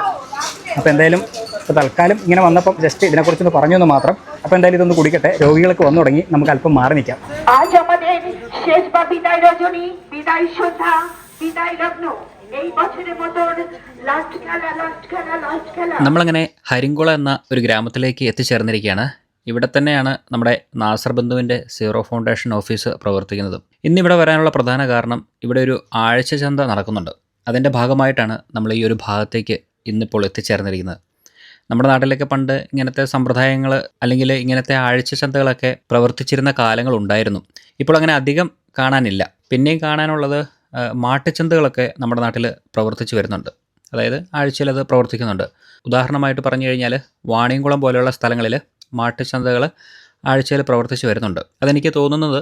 A: അപ്പോൾ എന്തായാലും ഇപ്പോൾ തൽക്കാലം ഇങ്ങനെ വന്നപ്പം ജസ്റ്റ് ഇതിനെക്കുറിച്ചൊന്ന് പറഞ്ഞൊന്ന് മാത്രം. അപ്പോൾ എന്തായാലും ഇതൊന്ന് കുടിക്കട്ടെ, രോഗികൾക്ക് വന്നു തുടങ്ങി, നമുക്ക് അല്പം മാറി നിൽക്കാം. നമ്മളങ്ങനെ ഹരിങ്കുളം എന്ന ഒരു ഗ്രാമത്തിലേക്ക് എത്തിച്ചേർന്നിരിക്കുകയാണ്. ഇവിടെ തന്നെയാണ് നമ്മുടെ നാസർ ബന്ധുവിൻ്റെ സീറോ ഫൗണ്ടേഷൻ ഓഫീസ് പ്രവർത്തിക്കുന്നത്. ഇന്നിവിടെ വരാനുള്ള പ്രധാന കാരണം ഇവിടെ ഒരു ആഴ്ച ചന്ത നടക്കുന്നുണ്ട്. അതിൻ്റെ ഭാഗമായിട്ടാണ് നമ്മൾ ഈ ഒരു ഭാഗത്തേക്ക് ഇന്നിപ്പോൾ എത്തിച്ചേർന്നിരിക്കുന്നത്. നമ്മുടെ നാട്ടിലൊക്കെ പണ്ട് ഇങ്ങനത്തെ സമ്പ്രദായങ്ങൾ അല്ലെങ്കിൽ ഇങ്ങനത്തെ ആഴ്ച ചന്തകളൊക്കെ പ്രവർത്തിച്ചിരുന്ന കാലങ്ങളുണ്ടായിരുന്നു. ഇപ്പോൾ അങ്ങനെ അധികം കാണാനില്ല. പിന്നെയും കാണാനുള്ളത് മാട്ടുചന്തകളൊക്കെ നമ്മുടെ നാട്ടിൽ പ്രവർത്തിച്ച് വരുന്നുണ്ട്. അതായത് ആഴ്ചയിൽ അത് പ്രവർത്തിക്കുന്നുണ്ട്. ഉദാഹരണമായിട്ട് പറഞ്ഞു കഴിഞ്ഞാൽ വാണിയംകുളം പോലെയുള്ള സ്ഥലങ്ങളിൽ മാട്ടുചന്തകൾ ആഴ്ചയിൽ പ്രവർത്തിച്ച് വരുന്നുണ്ട്. അതെനിക്ക് തോന്നുന്നത്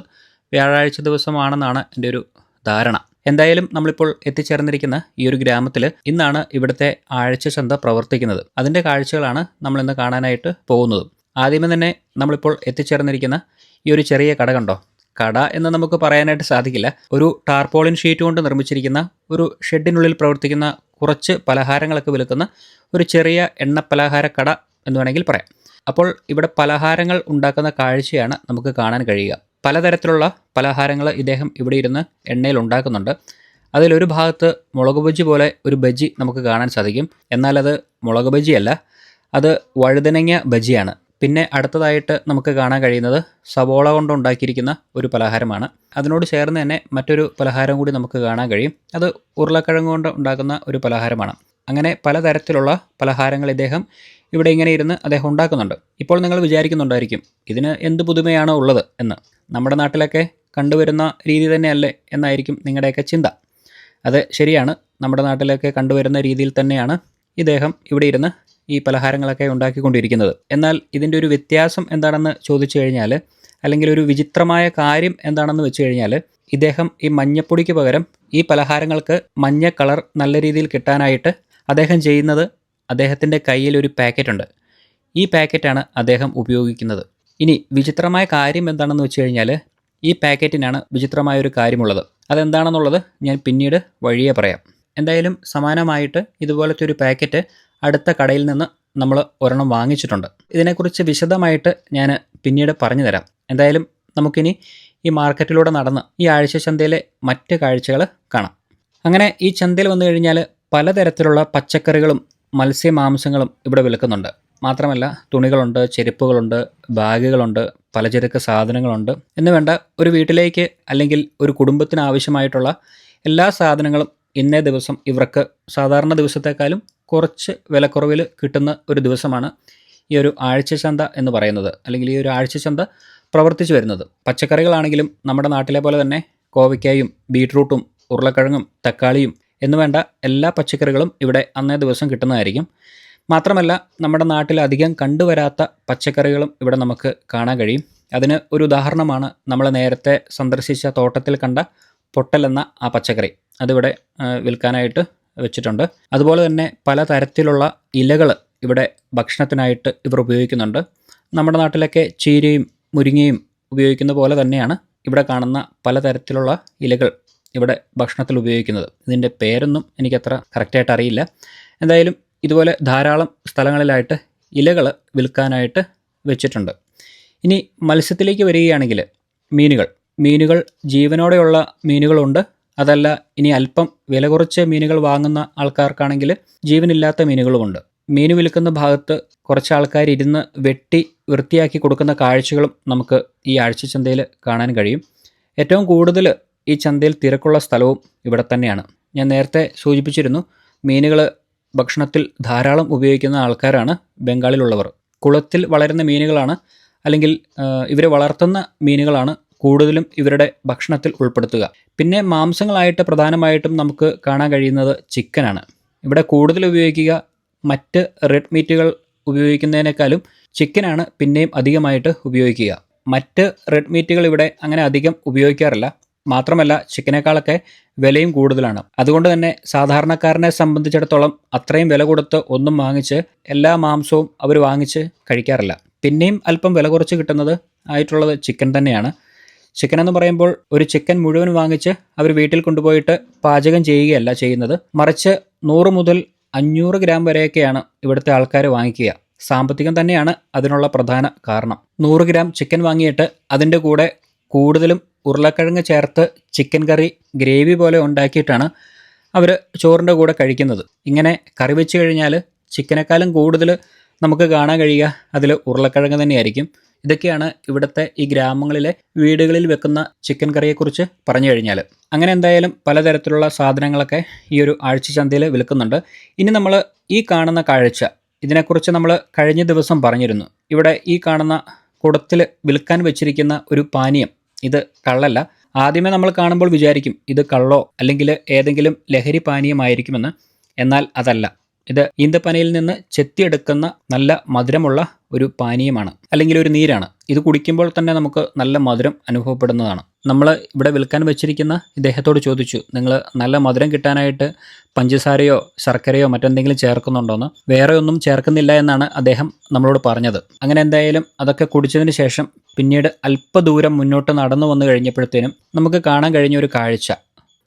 A: വ്യാഴാഴ്ച ദിവസമാണെന്നാണ് എൻ്റെ ഒരു ധാരണ. എന്തായാലും നമ്മളിപ്പോൾ എത്തിച്ചേർന്നിരിക്കുന്ന ഈ ഒരു ഗ്രാമത്തിൽ ഇന്നാണ് ഇവിടുത്തെ ആഴ്ച ചന്ത പ്രവർത്തിക്കുന്നത്. അതിൻ്റെ കാഴ്ചകളാണ് നമ്മളിന്ന് കാണാനായിട്ട് പോകുന്നത്. ആദ്യമേ തന്നെ നമ്മളിപ്പോൾ എത്തിച്ചേർന്നിരിക്കുന്ന ഈ ഒരു ചെറിയ കട കണ്ടോ? കട എന്ന് നമുക്ക് പറയാനായിട്ട് സാധിക്കില്ല. ഒരു ടാർപോളിൻ ഷീറ്റ് കൊണ്ട് നിർമ്മിച്ചിരിക്കുന്ന ഒരു ഷെഡിനുള്ളിൽ പ്രവർത്തിക്കുന്ന കുറച്ച് പലഹാരങ്ങളൊക്കെ വിൽക്കുന്ന ഒരു ചെറിയ എണ്ണപ്പലഹാര കട എന്ന് വേണമെങ്കിൽ പറയാം. അപ്പോൾ ഇവിടെ പലഹാരങ്ങൾ ഉണ്ടാക്കുന്ന കാഴ്ചയാണ് നമുക്ക് കാണാൻ കഴിയുക. പലതരത്തിലുള്ള പലഹാരങ്ങൾ ഇദ്ദേഹം ഇവിടെ ഇരുന്ന് എണ്ണയിൽ ഉണ്ടാക്കുന്നുണ്ട്. അതിലൊരു ഭാഗത്ത് മുളക് ബജ്ജി പോലെ ഒരു ബജ്ജി നമുക്ക് കാണാൻ സാധിക്കും. എന്നാൽ അത് മുളക് ബജ്ജിയല്ല, അത് വഴുതനങ്ങ ബജ്ജിയാണ്. പിന്നെ അടുത്തതായിട്ട് നമുക്ക് കാണാൻ കഴിയുന്നത് സവോള കൊണ്ടുണ്ടാക്കിയിരിക്കുന്ന ഒരു പലഹാരമാണ്. അതിനോട് ചേർന്ന് തന്നെ മറ്റൊരു പലഹാരം കൂടി നമുക്ക് കാണാൻ കഴിയും. അത് ഉരുളക്കിഴങ്ങ് കൊണ്ട് ഉണ്ടാക്കുന്ന ഒരു പലഹാരമാണ്. അങ്ങനെ പലതരത്തിലുള്ള പലഹാരങ്ങൾ ഇദ്ദേഹം ഇവിടെ ഇങ്ങനെ ഇരുന്ന് അദ്ദേഹം ഉണ്ടാക്കുന്നുണ്ട്. ഇപ്പോൾ നിങ്ങൾ വിചാരിക്കുന്നുണ്ടായിരിക്കും ഇതിന് എന്ത് പുതുമയാണോ ഉള്ളത് എന്ന്. നമ്മുടെ നാട്ടിലൊക്കെ കണ്ടുവരുന്ന രീതി തന്നെയല്ലേ എന്നായിരിക്കും നിങ്ങളുടെയൊക്കെ ചിന്ത. അത് ശരിയാണ്, നമ്മുടെ നാട്ടിലൊക്കെ കണ്ടുവരുന്ന രീതിയിൽ തന്നെയാണ് ഇദ്ദേഹം ഇവിടെ ഇരുന്ന് ഈ പലഹാരങ്ങളൊക്കെ ഉണ്ടാക്കിക്കൊണ്ടിരിക്കുന്നത്. എന്നാൽ ഇതിൻ്റെ ഒരു വ്യത്യാസം എന്താണെന്ന് ചോദിച്ചു കഴിഞ്ഞാൽ, അല്ലെങ്കിൽ ഒരു വിചിത്രമായ കാര്യം എന്താണെന്ന് വെച്ച് കഴിഞ്ഞാൽ, ഇദ്ദേഹം ഈ മഞ്ഞപ്പൊടിക്ക് പകരം ഈ പലഹാരങ്ങൾക്ക് മഞ്ഞ കളർ നല്ല രീതിയിൽ കിട്ടാനായിട്ട് അദ്ദേഹം ചെയ്യുന്നത്, അദ്ദേഹത്തിൻ്റെ കയ്യിൽ ഒരു പാക്കറ്റുണ്ട്. ഈ പാക്കറ്റാണ് അദ്ദേഹം ഉപയോഗിക്കുന്നത്. ഇനി വിചിത്രമായ കാര്യം എന്താണെന്ന് വെച്ച് കഴിഞ്ഞാൽ, ഈ പാക്കറ്റിനാണ് വിചിത്രമായൊരു കാര്യമുള്ളത്. അതെന്താണെന്നുള്ളത് ഞാൻ പിന്നീട് വഴിയേ പറയാം. എന്തായാലും സമാനമായിട്ട് ഇതുപോലത്തെ ഒരു പാക്കറ്റ് അടുത്ത കടയിൽ നിന്ന് നമ്മൾ ഒരെണ്ണം വാങ്ങിച്ചിട്ടുണ്ട്. ഇതിനെക്കുറിച്ച് വിശദമായിട്ട് ഞാൻ പിന്നീട് പറഞ്ഞു തരാം. എന്തായാലും നമുക്കിനി ഈ മാർക്കറ്റിലൂടെ നടന്ന് ഈ ആഴ്ച ചന്തയിലെ മറ്റ് കാഴ്ചകൾ കാണാം. അങ്ങനെ ഈ ചന്തയിൽ വന്നു കഴിഞ്ഞാൽ പലതരത്തിലുള്ള പച്ചക്കറികളും മത്സ്യമാംസങ്ങളും ഇവിടെ വിൽക്കുന്നുണ്ട്. മാത്രമല്ല തുണികളുണ്ട്, ചെരുപ്പുകളുണ്ട്, ബാഗുകളുണ്ട്, പലചരക്ക് സാധനങ്ങളുണ്ട് എന്ന് വേണ്ട ഒരു വീട്ടിലേക്ക് അല്ലെങ്കിൽ ഒരു കുടുംബത്തിന് ആവശ്യമായിട്ടുള്ള എല്ലാ സാധനങ്ങളും ഇന്നേ ദിവസം ഇവർക്ക് സാധാരണ ദിവസത്തെക്കാളും കുറച്ച് വിലക്കുറവിൽ കിട്ടുന്ന ഒരു ദിവസമാണ് ഈ ഒരു ആഴ്ച ചന്ത എന്ന് പറയുന്നത്, അല്ലെങ്കിൽ ഈ ഒരു ആഴ്ച ചന്ത പ്രവർത്തിച്ചു വരുന്നത്. പച്ചക്കറികളാണെങ്കിലും നമ്മുടെ നാട്ടിലെ പോലെ തന്നെ കോവയ്ക്കായും ബീട്രൂട്ടും ഉരുളക്കിഴങ്ങും തക്കാളിയും എന്ന് വേണ്ട എല്ലാ പച്ചക്കറികളും ഇവിടെ അന്നേ ദിവസം കിട്ടുന്നതായിരിക്കും. മാത്രമല്ല നമ്മുടെ നാട്ടിൽ അധികം കണ്ടുവരാത്ത പച്ചക്കറികളും ഇവിടെ നമുക്ക് കാണാൻ കഴിയും. അതിന് ഒരു ഉദാഹരണമാണ് നമ്മൾ നേരത്തെ സന്ദർശിച്ച തോട്ടത്തിൽ കണ്ട പൊട്ടൽ എന്ന ആ പച്ചക്കറി. അതിവിടെ വിൽക്കാനായിട്ട് വെച്ചിട്ടുണ്ട്. അതുപോലെ തന്നെ പലതരത്തിലുള്ള ഇലകൾ ഇവിടെ ഭക്ഷണത്തിനായിട്ട് ഇവർ ഉപയോഗിക്കുന്നുണ്ട്. നമ്മുടെ നാട്ടിലൊക്കെ ചീരയും മുരിങ്ങയും ഉപയോഗിക്കുന്ന പോലെ തന്നെയാണ് ഇവിടെ കാണുന്ന പലതരത്തിലുള്ള ഇലകൾ ഇവിടെ ഭക്ഷണത്തിൽ ഉപയോഗിക്കുന്നത്. ഇതിൻ്റെ പേരൊന്നും എനിക്കത്ര കറക്റ്റായിട്ട് അറിയില്ല. എന്തായാലും ഇതുപോലെ ധാരാളം സ്ഥലങ്ങളിലായിട്ട് ഇലകൾ വിൽക്കാനായിട്ട് വെച്ചിട്ടുണ്ട്. ഇനി മത്സ്യത്തിലേക്ക് വരികയാണെങ്കിൽ മീനുകൾ ജീവനോടെയുള്ള മീനുകളുണ്ട്. അതല്ല ഇനി അല്പം വില കുറച്ച് മീനുകൾ വാങ്ങുന്ന ആൾക്കാർക്കാണെങ്കിൽ ജീവനില്ലാത്ത മീനുകളുമുണ്ട്. മീൻ വിൽക്കുന്ന ഭാഗത്ത് കുറച്ച് ആൾക്കാർ ഇരുന്ന് വെട്ടി വൃത്തിയാക്കി കൊടുക്കുന്ന കാഴ്ചകളും നമുക്ക് ഈ ആഴ്ച ചന്തയിൽ കാണാൻ കഴിയും. ഏറ്റവും കൂടുതൽ ഈ ചന്തയിൽ തിരക്കുള്ള സ്ഥലവും ഇവിടെ തന്നെയാണ്. ഞാൻ നേരത്തെ സൂചിപ്പിച്ചിരുന്നു, മീനുകൾ ഭക്ഷണത്തിൽ ധാരാളം ഉപയോഗിക്കുന്ന ആൾക്കാരാണ് ബംഗാളിലുള്ളവർ. കുളത്തിൽ വളരുന്ന മീനുകളാണ് അല്ലെങ്കിൽ ഇവർ വളർത്തുന്ന മീനുകളാണ് കൂടുതലും ഇവരുടെ ഭക്ഷണത്തിൽ ഉൾപ്പെടുത്തുക. പിന്നെ മാംസങ്ങളായിട്ട് പ്രധാനമായിട്ടും നമുക്ക് കാണാൻ കഴിയുന്നത് ചിക്കനാണ്. ഇവിടെ കൂടുതൽ ഉപയോഗിക്കുക മറ്റ് റെഡ് മീറ്റുകൾ ഉപയോഗിക്കുന്നതിനേക്കാളും ചിക്കനാണ് പിന്നെയും അധികമായിട്ട് ഉപയോഗിക്കുക. മറ്റ് റെഡ് മീറ്റുകൾ ഇവിടെ അങ്ങനെ അധികം ഉപയോഗിക്കാറില്ല. മാത്രമല്ല ചിക്കനേക്കാളൊക്കെ വിലയും കൂടുതലാണ്. അതുകൊണ്ട് തന്നെ സാധാരണക്കാരനെ സംബന്ധിച്ചിടത്തോളം അത്രയും വില കൊടുത്ത് ഒന്നും വാങ്ങിച്ച് എല്ലാ മാംസവും അവർ വാങ്ങിച്ച് കഴിക്കാറില്ല. പിന്നെയും അല്പം വില കുറച്ച് കിട്ടുന്നത് ആയിട്ടുള്ളത് ചിക്കൻ തന്നെയാണ്. ചിക്കൻ എന്ന് പറയുമ്പോൾ ഒരു ചിക്കൻ മുഴുവൻ വാങ്ങിച്ച് അവർ വീട്ടിൽ കൊണ്ടുപോയിട്ട് പാചകം ചെയ്യുകയല്ല ചെയ്യുന്നത്, മറിച്ച് 100 മുതൽ 500 ഗ്രാം വരെയൊക്കെയാണ് ഇവിടുത്തെ ആൾക്കാർ വാങ്ങിക്കുക. സാമ്പത്തികം തന്നെയാണ് അതിനുള്ള പ്രധാന കാരണം. 100 ഗ്രാം ചിക്കൻ വാങ്ങിയിട്ട് അതിൻ്റെ കൂടെ കൂടുതലും ഉരുളക്കിഴങ്ങ് ചേർത്ത് ചിക്കൻ കറി ഗ്രേവി പോലെ ഉണ്ടാക്കിയിട്ടാണ് അവർ ചോറിൻ്റെ കൂടെ കഴിക്കുന്നത്. ഇങ്ങനെ കറി വെച്ച് കഴിഞ്ഞാൽ ചിക്കനേക്കാളും കൂടുതൽ നമുക്ക് കാണാൻ കഴിയുക അതിൽ ഉരുളക്കിഴങ്ങ് തന്നെയായിരിക്കും. ഇതൊക്കെയാണ് ഇവിടുത്തെ ഈ ഗ്രാമങ്ങളിലെ വീടുകളിൽ വെക്കുന്ന ചിക്കൻ കറിയെക്കുറിച്ച് പറഞ്ഞു കഴിഞ്ഞാൽ. അങ്ങനെ എന്തായാലും പലതരത്തിലുള്ള സാധനങ്ങളൊക്കെ ഈ ഒരു ആഴ്ചച്ചന്തയിൽ വിൽക്കുന്നുണ്ട്. ഇനി നമ്മൾ ഈ കാണുന്ന കാഴ്ച, ഇതിനെക്കുറിച്ച് നമ്മൾ കഴിഞ്ഞ ദിവസം പറഞ്ഞിരുന്നു. ഇവിടെ ഈ കാണുന്ന കുടത്തിൽ വിൽക്കാൻ വെച്ചിരിക്കുന്ന ഒരു പാനീയം, ഇത് കള്ളല്ല. ആദ്യമേ നമ്മൾ കാണുമ്പോൾ വിചാരിക്കും ഇത് കള്ളോ അല്ലെങ്കിൽ ഏതെങ്കിലും ലഹരി പാനീയമായിരിക്കുമെന്ന്. എന്നാൽ അതല്ല. ഇത് ഈന്തപ്പനയിൽ നിന്ന് ചെത്തിയെടുക്കുന്ന നല്ല മധുരമുള്ള ഒരു പാനീയമാണ്, അല്ലെങ്കിൽ ഒരു നീരാണ്. ഇത് കുടിക്കുമ്പോൾ തന്നെ നമുക്ക് നല്ല മധുരം അനുഭവപ്പെടുന്നതാണ്. നമ്മൾ ഇവിടെ വിൽക്കാൻ വെച്ചിരിക്കുന്ന ഇദ്ദേഹത്തോട് ചോദിച്ചു, നിങ്ങൾ നല്ല മധുരം കിട്ടാനായിട്ട് പഞ്ചസാരയോ ശർക്കരയോ മറ്റെന്തെങ്കിലും ചേർക്കുന്നുണ്ടോയെന്ന്. വേറെ ഒന്നും ചേർക്കുന്നില്ല എന്നാണ് അദ്ദേഹം നമ്മളോട് പറഞ്ഞത്. അങ്ങനെ എന്തായാലും അതൊക്കെ കുടിച്ചതിന് ശേഷം പിന്നീട് അല്പദൂരം മുന്നോട്ട് നടന്നു വന്നു കഴിഞ്ഞപ്പോഴത്തേനും നമുക്ക് കാണാൻ കഴിഞ്ഞ ഒരു കാഴ്ച,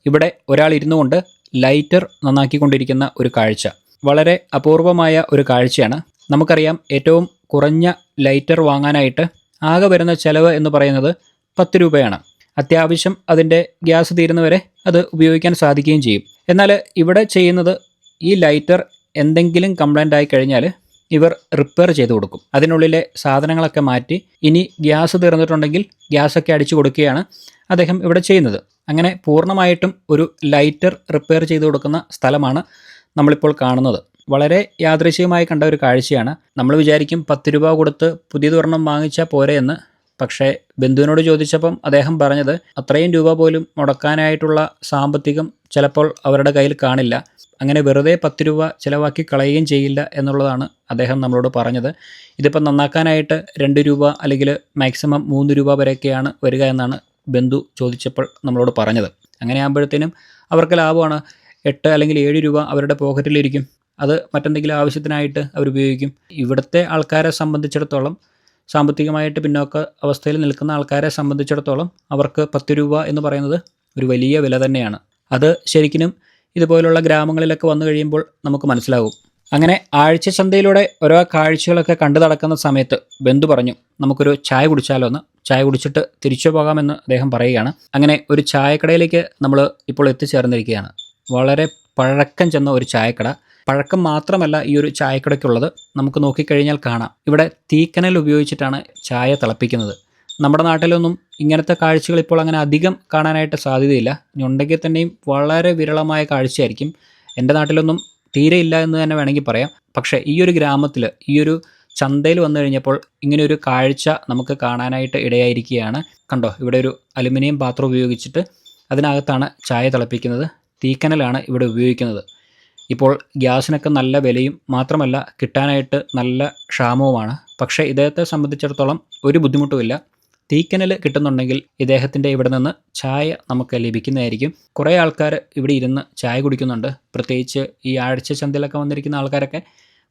A: ഇവിടെ ഒരാൾ ഇരുന്നു കൊണ്ട് ലൈറ്റർ നന്നാക്കിക്കൊണ്ടിരിക്കുന്ന ഒരു കാഴ്ച. വളരെ അപൂർവമായ ഒരു കാഴ്ചയാണ്. നമുക്കറിയാം ഏറ്റവും കുറഞ്ഞ ലൈറ്റർ വാങ്ങാനായിട്ട് ആകെ വരുന്ന ചിലവ് എന്ന് പറയുന്നത് 10 രൂപയാണ്. അത്യാവശ്യം അതിൻ്റെ ഗ്യാസ് തീരുന്നവരെ അത് ഉപയോഗിക്കാൻ സാധിക്കുകയും ചെയ്യും. എന്നാൽ ഇവിടെ ചെയ്യുന്നത് ഈ ലൈറ്റർ എന്തെങ്കിലും കംപ്ലൈൻ്റ് ആയി കഴിഞ്ഞാൽ ഇവർ റിപ്പയർ ചെയ്ത് കൊടുക്കും. അതിനുള്ളിലെ സാധനങ്ങളൊക്കെ മാറ്റി ഇനി ഗ്യാസ് തീർന്നിട്ടുണ്ടെങ്കിൽ ഗ്യാസൊക്കെ അടിച്ചു കൊടുക്കുകയാണ് അദ്ദേഹം ഇവിടെ ചെയ്യുന്നത്. അങ്ങനെ പൂർണ്ണമായിട്ടും ഒരു ലൈറ്റർ റിപ്പയർ ചെയ്ത് കൊടുക്കുന്ന സ്ഥലമാണ് നമ്മളിപ്പോൾ കാണുന്നത്. വളരെ യാദൃശ്ചികമായി കണ്ട ഒരു കാഴ്ചയാണ്. നമ്മൾ വിചാരിക്കും 10 രൂപ കൊടുത്ത് പുതിയതൊരെണ്ണം വാങ്ങിച്ചാൽ പോരെ എന്ന്. പക്ഷേ ബന്ധുവിനോട് ചോദിച്ചപ്പം അദ്ദേഹം പറഞ്ഞത് അത്രയും രൂപ പോലും മുടക്കാനായിട്ടുള്ള സാമ്പത്തികം ചിലപ്പോൾ അവരുടെ കയ്യിൽ കാണില്ല. അങ്ങനെ വെറുതെ 10 രൂപ ചിലവാക്കി കളയുകയും ചെയ്യില്ല എന്നുള്ളതാണ് അദ്ദേഹം നമ്മളോട് പറഞ്ഞത്. ഇതിപ്പോൾ നന്നാക്കാനായിട്ട് 2 രൂപ അല്ലെങ്കിൽ മാക്സിമം 3 രൂപ വരെയൊക്കെയാണ് വരിക എന്നാണ് ബന്ധു ചോദിച്ചപ്പോൾ നമ്മളോട് പറഞ്ഞത്. അങ്ങനെ ആകുമ്പോഴത്തേനും അവർക്ക് ലാഭമാണ്. 8 അല്ലെങ്കിൽ 7 രൂപ അവരുടെ പോക്കറ്റിലിരിക്കും. അത് മറ്റെന്തെങ്കിലും ആവശ്യത്തിനായിട്ട് അവർ ഉപയോഗിക്കും. ഇവിടുത്തെ ആൾക്കാരെ സംബന്ധിച്ചിടത്തോളം, സാമ്പത്തികമായിട്ട് പിന്നോക്ക അവസ്ഥയിൽ നിൽക്കുന്ന ആൾക്കാരെ സംബന്ധിച്ചിടത്തോളം അവർക്ക് 10 രൂപ എന്ന് പറയുന്നത് ഒരു വലിയ വില തന്നെയാണ്. അത് ശരിക്കും ഇതുപോലുള്ള ഗ്രാമങ്ങളിലൊക്കെ വന്നു കഴിയുമ്പോൾ നമുക്ക് മനസ്സിലാകും. അങ്ങനെ ആഴ്ച ചന്തയിലൂടെ ഓരോ കാഴ്ചകളൊക്കെ കണ്ടു നടക്കുന്ന സമയത്ത് ബന്ധു പറഞ്ഞു, നമുക്കൊരു ചായ കുടിച്ചാലോ എന്ന്. ചായ കുടിച്ചിട്ട് തിരിച്ചു പോകാമെന്ന് അദ്ദേഹം പറയുകയാണ്. അങ്ങനെ ഒരു ചായക്കടയിലേക്ക് നമ്മൾ ഇപ്പോൾ എത്തിച്ചേർന്നിരിക്കുകയാണ്. വളരെ പഴക്കം ചെന്ന ഒരു ചായക്കട. പഴക്കം മാത്രമല്ല ഈ ഒരു ചായക്കടയ്ക്കുള്ളത്. നമുക്ക് നോക്കിക്കഴിഞ്ഞാൽ കാണാം, ഇവിടെ തീക്കനൽ ഉപയോഗിച്ചിട്ടാണ് ചായ തിളപ്പിക്കുന്നത്. നമ്മുടെ നാട്ടിലൊന്നും ഇങ്ങനത്തെ കാഴ്ചകൾ ഇപ്പോൾ അങ്ങനെ അധികം കാണാനായിട്ട് സാധ്യതയില്ല. ഇനി ഉണ്ടെങ്കിൽ തന്നെയും വളരെ വിരളമായ കാഴ്ചയായിരിക്കും. എൻ്റെ നാട്ടിലൊന്നും തീരെ ഇല്ല എന്ന് തന്നെ വേണമെങ്കിൽ പറയാം. പക്ഷേ ഈ ഒരു ഗ്രാമത്തിൽ, ഈ ഒരു ചന്തയിൽ വന്നു കഴിഞ്ഞപ്പോൾ ഇങ്ങനെയൊരു കാഴ്ച നമുക്ക് കാണാനായിട്ട് ഇടയായിരിക്കുകയാണ്. കണ്ടോ, ഇവിടെ ഒരു അലുമിനിയം പാത്രം ഉപയോഗിച്ചിട്ട് അതിനകത്താണ് ചായ തിളപ്പിക്കുന്നത്. തീക്കനലാണ് ഇവിടെ ഉപയോഗിക്കുന്നത്. ഇപ്പോൾ ഗ്യാസിനൊക്കെ നല്ല വിലയും മാത്രമല്ല കിട്ടാനായിട്ട് നല്ല ക്ഷാമവുമാണ്. പക്ഷേ ഇദ്ദേഹത്തെ സംബന്ധിച്ചിടത്തോളം ഒരു ബുദ്ധിമുട്ടുമില്ല. തീക്കനൽ കിട്ടുന്നുണ്ടെങ്കിൽ ഇദ്ദേഹത്തിൻ്റെ ഇവിടെ നിന്ന് ചായ നമുക്ക് ലഭിക്കുന്നതായിരിക്കും. കുറേ ആൾക്കാർ ഇവിടെ ഇരുന്ന് ചായ കുടിക്കുന്നുണ്ട്. പ്രത്യേകിച്ച് ഈ ആഴ്ച ചന്തയിലൊക്കെ വന്നിരിക്കുന്ന ആൾക്കാരൊക്കെ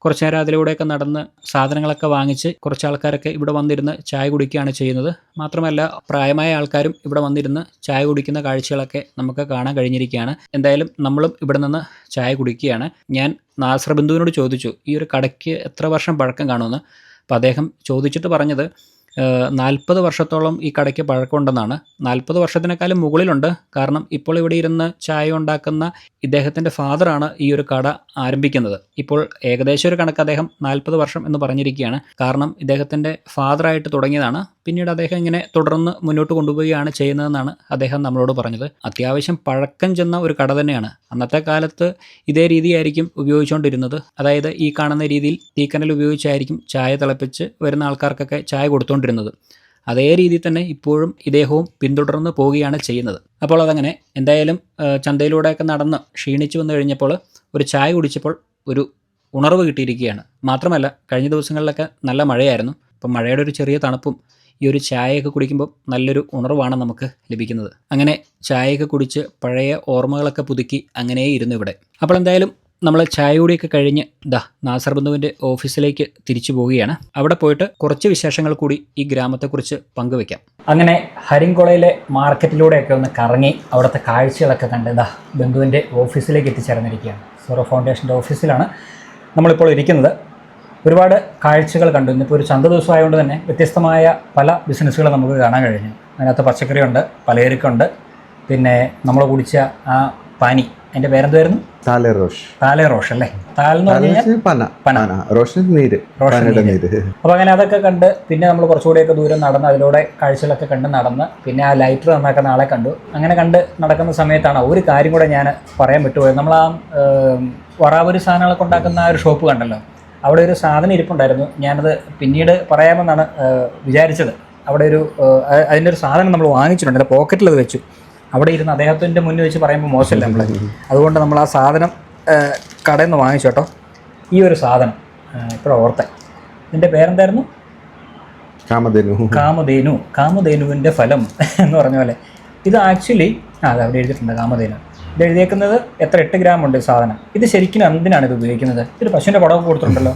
A: കുറച്ച് നേരം അതിലൂടെയൊക്കെ നടന്ന് സാധനങ്ങളൊക്കെ വാങ്ങിച്ച് കുറച്ച് ആൾക്കാരൊക്കെ ഇവിടെ വന്നിരുന്ന് ചായ കുടിക്കുകയാണ് ചെയ്യുന്നത്. മാത്രമല്ല പ്രായമായ ആൾക്കാരും ഇവിടെ വന്നിരുന്ന് ചായ കുടിക്കുന്ന കാഴ്ചകളൊക്കെ നമുക്ക് കാണാൻ കഴിഞ്ഞിരിക്കുകയാണ്. എന്തായാലും നമ്മളും ഇവിടെ നിന്ന് ചായ കുടിക്കുകയാണ്. ഞാൻ നാസർ ബന്ധുവിനോട് ചോദിച്ചു ഈ ഒരു കടയ്ക്ക് എത്ര വർഷം പഴക്കം കാണുമെന്ന്. അപ്പോൾ അദ്ദേഹം ചോദിച്ചിട്ട് പറഞ്ഞത് 40 വർഷത്തോളം ഈ കടയ്ക്ക് പഴക്കമുണ്ടെന്നാണ്. 40 വർഷത്തിനേക്കാളും മുകളിലുണ്ട്. കാരണം ഇപ്പോൾ ഇവിടെ ഇരുന്ന് ചായ ഉണ്ടാക്കുന്ന ഇദ്ദേഹത്തിൻ്റെ ഫാദറാണ് ഈ ഒരു കട ആരംഭിക്കുന്നത്. ഇപ്പോൾ ഏകദേശം ഒരു കണക്ക് അദ്ദേഹം 40 വർഷം എന്ന് പറഞ്ഞിരിക്കുകയാണ്. കാരണം ഇദ്ദേഹത്തിൻ്റെ ഫാദറായിട്ട് തുടങ്ങിയതാണ്. പിന്നീട് അദ്ദേഹം ഇങ്ങനെ തുടർന്ന് മുന്നോട്ട് കൊണ്ടുപോവുകയാണ് ചെയ്യുന്നതെന്നാണ് അദ്ദേഹം നമ്മളോട് പറഞ്ഞത്. അത്യാവശ്യം പഴക്കം ചെന്ന ഒരു കട തന്നെയാണ്. അന്നത്തെ കാലത്ത് ഇതേ രീതിയായിരിക്കും ഉപയോഗിച്ചുകൊണ്ടിരുന്നത്. അതായത് ഈ കാണുന്ന രീതിയിൽ തീക്കനൽ ഉപയോഗിച്ചായിരിക്കും ചായ തിളപ്പിച്ച് വരുന്ന ആൾക്കാർക്കൊക്കെ ചായ കൊടുത്തുകൊണ്ടിരുന്നത്. അതേ രീതിയിൽ തന്നെ ഇപ്പോഴും ഇദ്ദേഹവും പിന്തുടർന്ന് പോവുകയാണ് ചെയ്യുന്നത്. അപ്പോൾ അതങ്ങനെ എന്തായാലും ചന്തയിലൂടെയൊക്കെ നടന്ന് ക്ഷീണിച്ചു വന്നു കഴിഞ്ഞപ്പോൾ ഒരു ചായ കുടിച്ചപ്പോൾ ഒരു ഉണർവ് കിട്ടിയിരിക്കുകയാണ്. മാത്രമല്ല കഴിഞ്ഞ ദിവസങ്ങളിലൊക്കെ നല്ല മഴയായിരുന്നു. അപ്പം മഴയുടെ ഒരു ചെറിയ തണുപ്പും ഈ ഒരു ചായയൊക്കെ കുടിക്കുമ്പോൾ നല്ലൊരു ഉണർവാണ് നമുക്ക് ലഭിക്കുന്നത്. അങ്ങനെ ചായയൊക്കെ കുടിച്ച് പഴയ ഓർമ്മകളൊക്കെ പുതുക്കി അങ്ങനെ ഇരുന്നു ഇവിടെ. അപ്പോൾ എന്തായാലും നമ്മൾ ചായ കൂടിയൊക്കെ കഴിഞ്ഞ് നാസർ ബന്ധുവിൻ്റെ ഓഫീസിലേക്ക് തിരിച്ചു പോവുകയാണ്. അവിടെ പോയിട്ട് കുറച്ച് വിശേഷങ്ങൾ കൂടി ഈ ഗ്രാമത്തെക്കുറിച്ച് പങ്കുവെക്കാം. അങ്ങനെ ഹരിംകുളയിലെ മാർക്കറ്റിലൂടെയൊക്കെ ഒന്ന് കറങ്ങി അവിടുത്തെ കാഴ്ചകളൊക്കെ കണ്ട് ബന്ധുവിൻ്റെ ഓഫീസിലേക്ക് എത്തിച്ചേർന്നിരിക്കുകയാണ്. സോറോ ഫൗണ്ടേഷൻ്റെ ഓഫീസിലാണ് നമ്മളിപ്പോൾ ഇരിക്കുന്നത്. ഒരുപാട് കാഴ്ചകൾ കണ്ടു. ഇന്നിപ്പോൾ ഒരു ചന്ത ദിവസമായതുകൊണ്ട് തന്നെ വ്യത്യസ്തമായ പല ബിസിനസ്സുകൾ നമുക്ക് കാണാൻ കഴിഞ്ഞു. അതിനകത്ത് പച്ചക്കറിയുണ്ട്, പലചരക്കുണ്ട്, പിന്നെ നമ്മൾ കുടിച്ച ആ പാനി, അതിൻ്റെ പേരെന്തായിരുന്നു?
B: താലെ റോഷ് അല്ലേ?
A: അപ്പോൾ അങ്ങനെ അതൊക്കെ കണ്ട് പിന്നെ നമ്മൾ കുറച്ചുകൂടിയൊക്കെ ദൂരം നടന്ന് അതിലൂടെ കാഴ്ചകളൊക്കെ കണ്ട് നടന്ന് പിന്നെ ആ ലൈറ്റർ നന്നാക്കുന്ന ആളെ കണ്ടു. അങ്ങനെ കണ്ട് നടക്കുന്ന സമയത്താണ് ഒരു കാര്യം കൂടെ ഞാൻ പറയാൻ വിട്ടുപോയത്. നമ്മൾ ആ വറാവൂര് സാധനങ്ങളൊക്കെ ഉണ്ടാക്കുന്ന ആ ഒരു ഷോപ്പ് കണ്ടല്ലോ, അവിടെ ഒരു സാധനം ഇരിപ്പുണ്ടായിരുന്നു. ഞാനത് പിന്നീട് പറയാമെന്നാണ് വിചാരിച്ചത്. അവിടെ അതിൻ്റെ ഒരു സാധനം നമ്മൾ വാങ്ങിച്ചിട്ടുണ്ട്, എൻ്റെ പോക്കറ്റിൽ അത് വെച്ചു. അവിടെ ഇരുന്ന് അദ്ദേഹത്തിൻ്റെ മുന്നിൽ വെച്ച് പറയുമ്പോൾ മോശമല്ല നമ്മൾ, അതുകൊണ്ട് നമ്മൾ ആ സാധനം കടയിൽ നിന്ന് വാങ്ങിച്ചു കേട്ടോ. ഈ ഒരു സാധനം ഇപ്പോഴും ഓർത്തെ, ഇതിൻ്റെ പേരെന്തായിരുന്നു? കാമധേനുവിൻ്റെ ഫലം എന്ന് പറഞ്ഞ പോലെ. ഇത് ആക്ച്വലി അത് അവിടെ എഴുതിയിട്ടുണ്ട്, കാമധേനു. ഇത് എഴുതിയേക്കുന്നത് എത്ര 8 ഗ്രാം ഉണ്ട് സാധനം. ഇത് ശരിക്കും എന്തിനാണ് ഇത് ഉപയോഗിക്കുന്നത്? ഇത് പശുവിൻ്റെ പടമൊക്കെ കൊടുത്തിട്ടുണ്ടല്ലോ.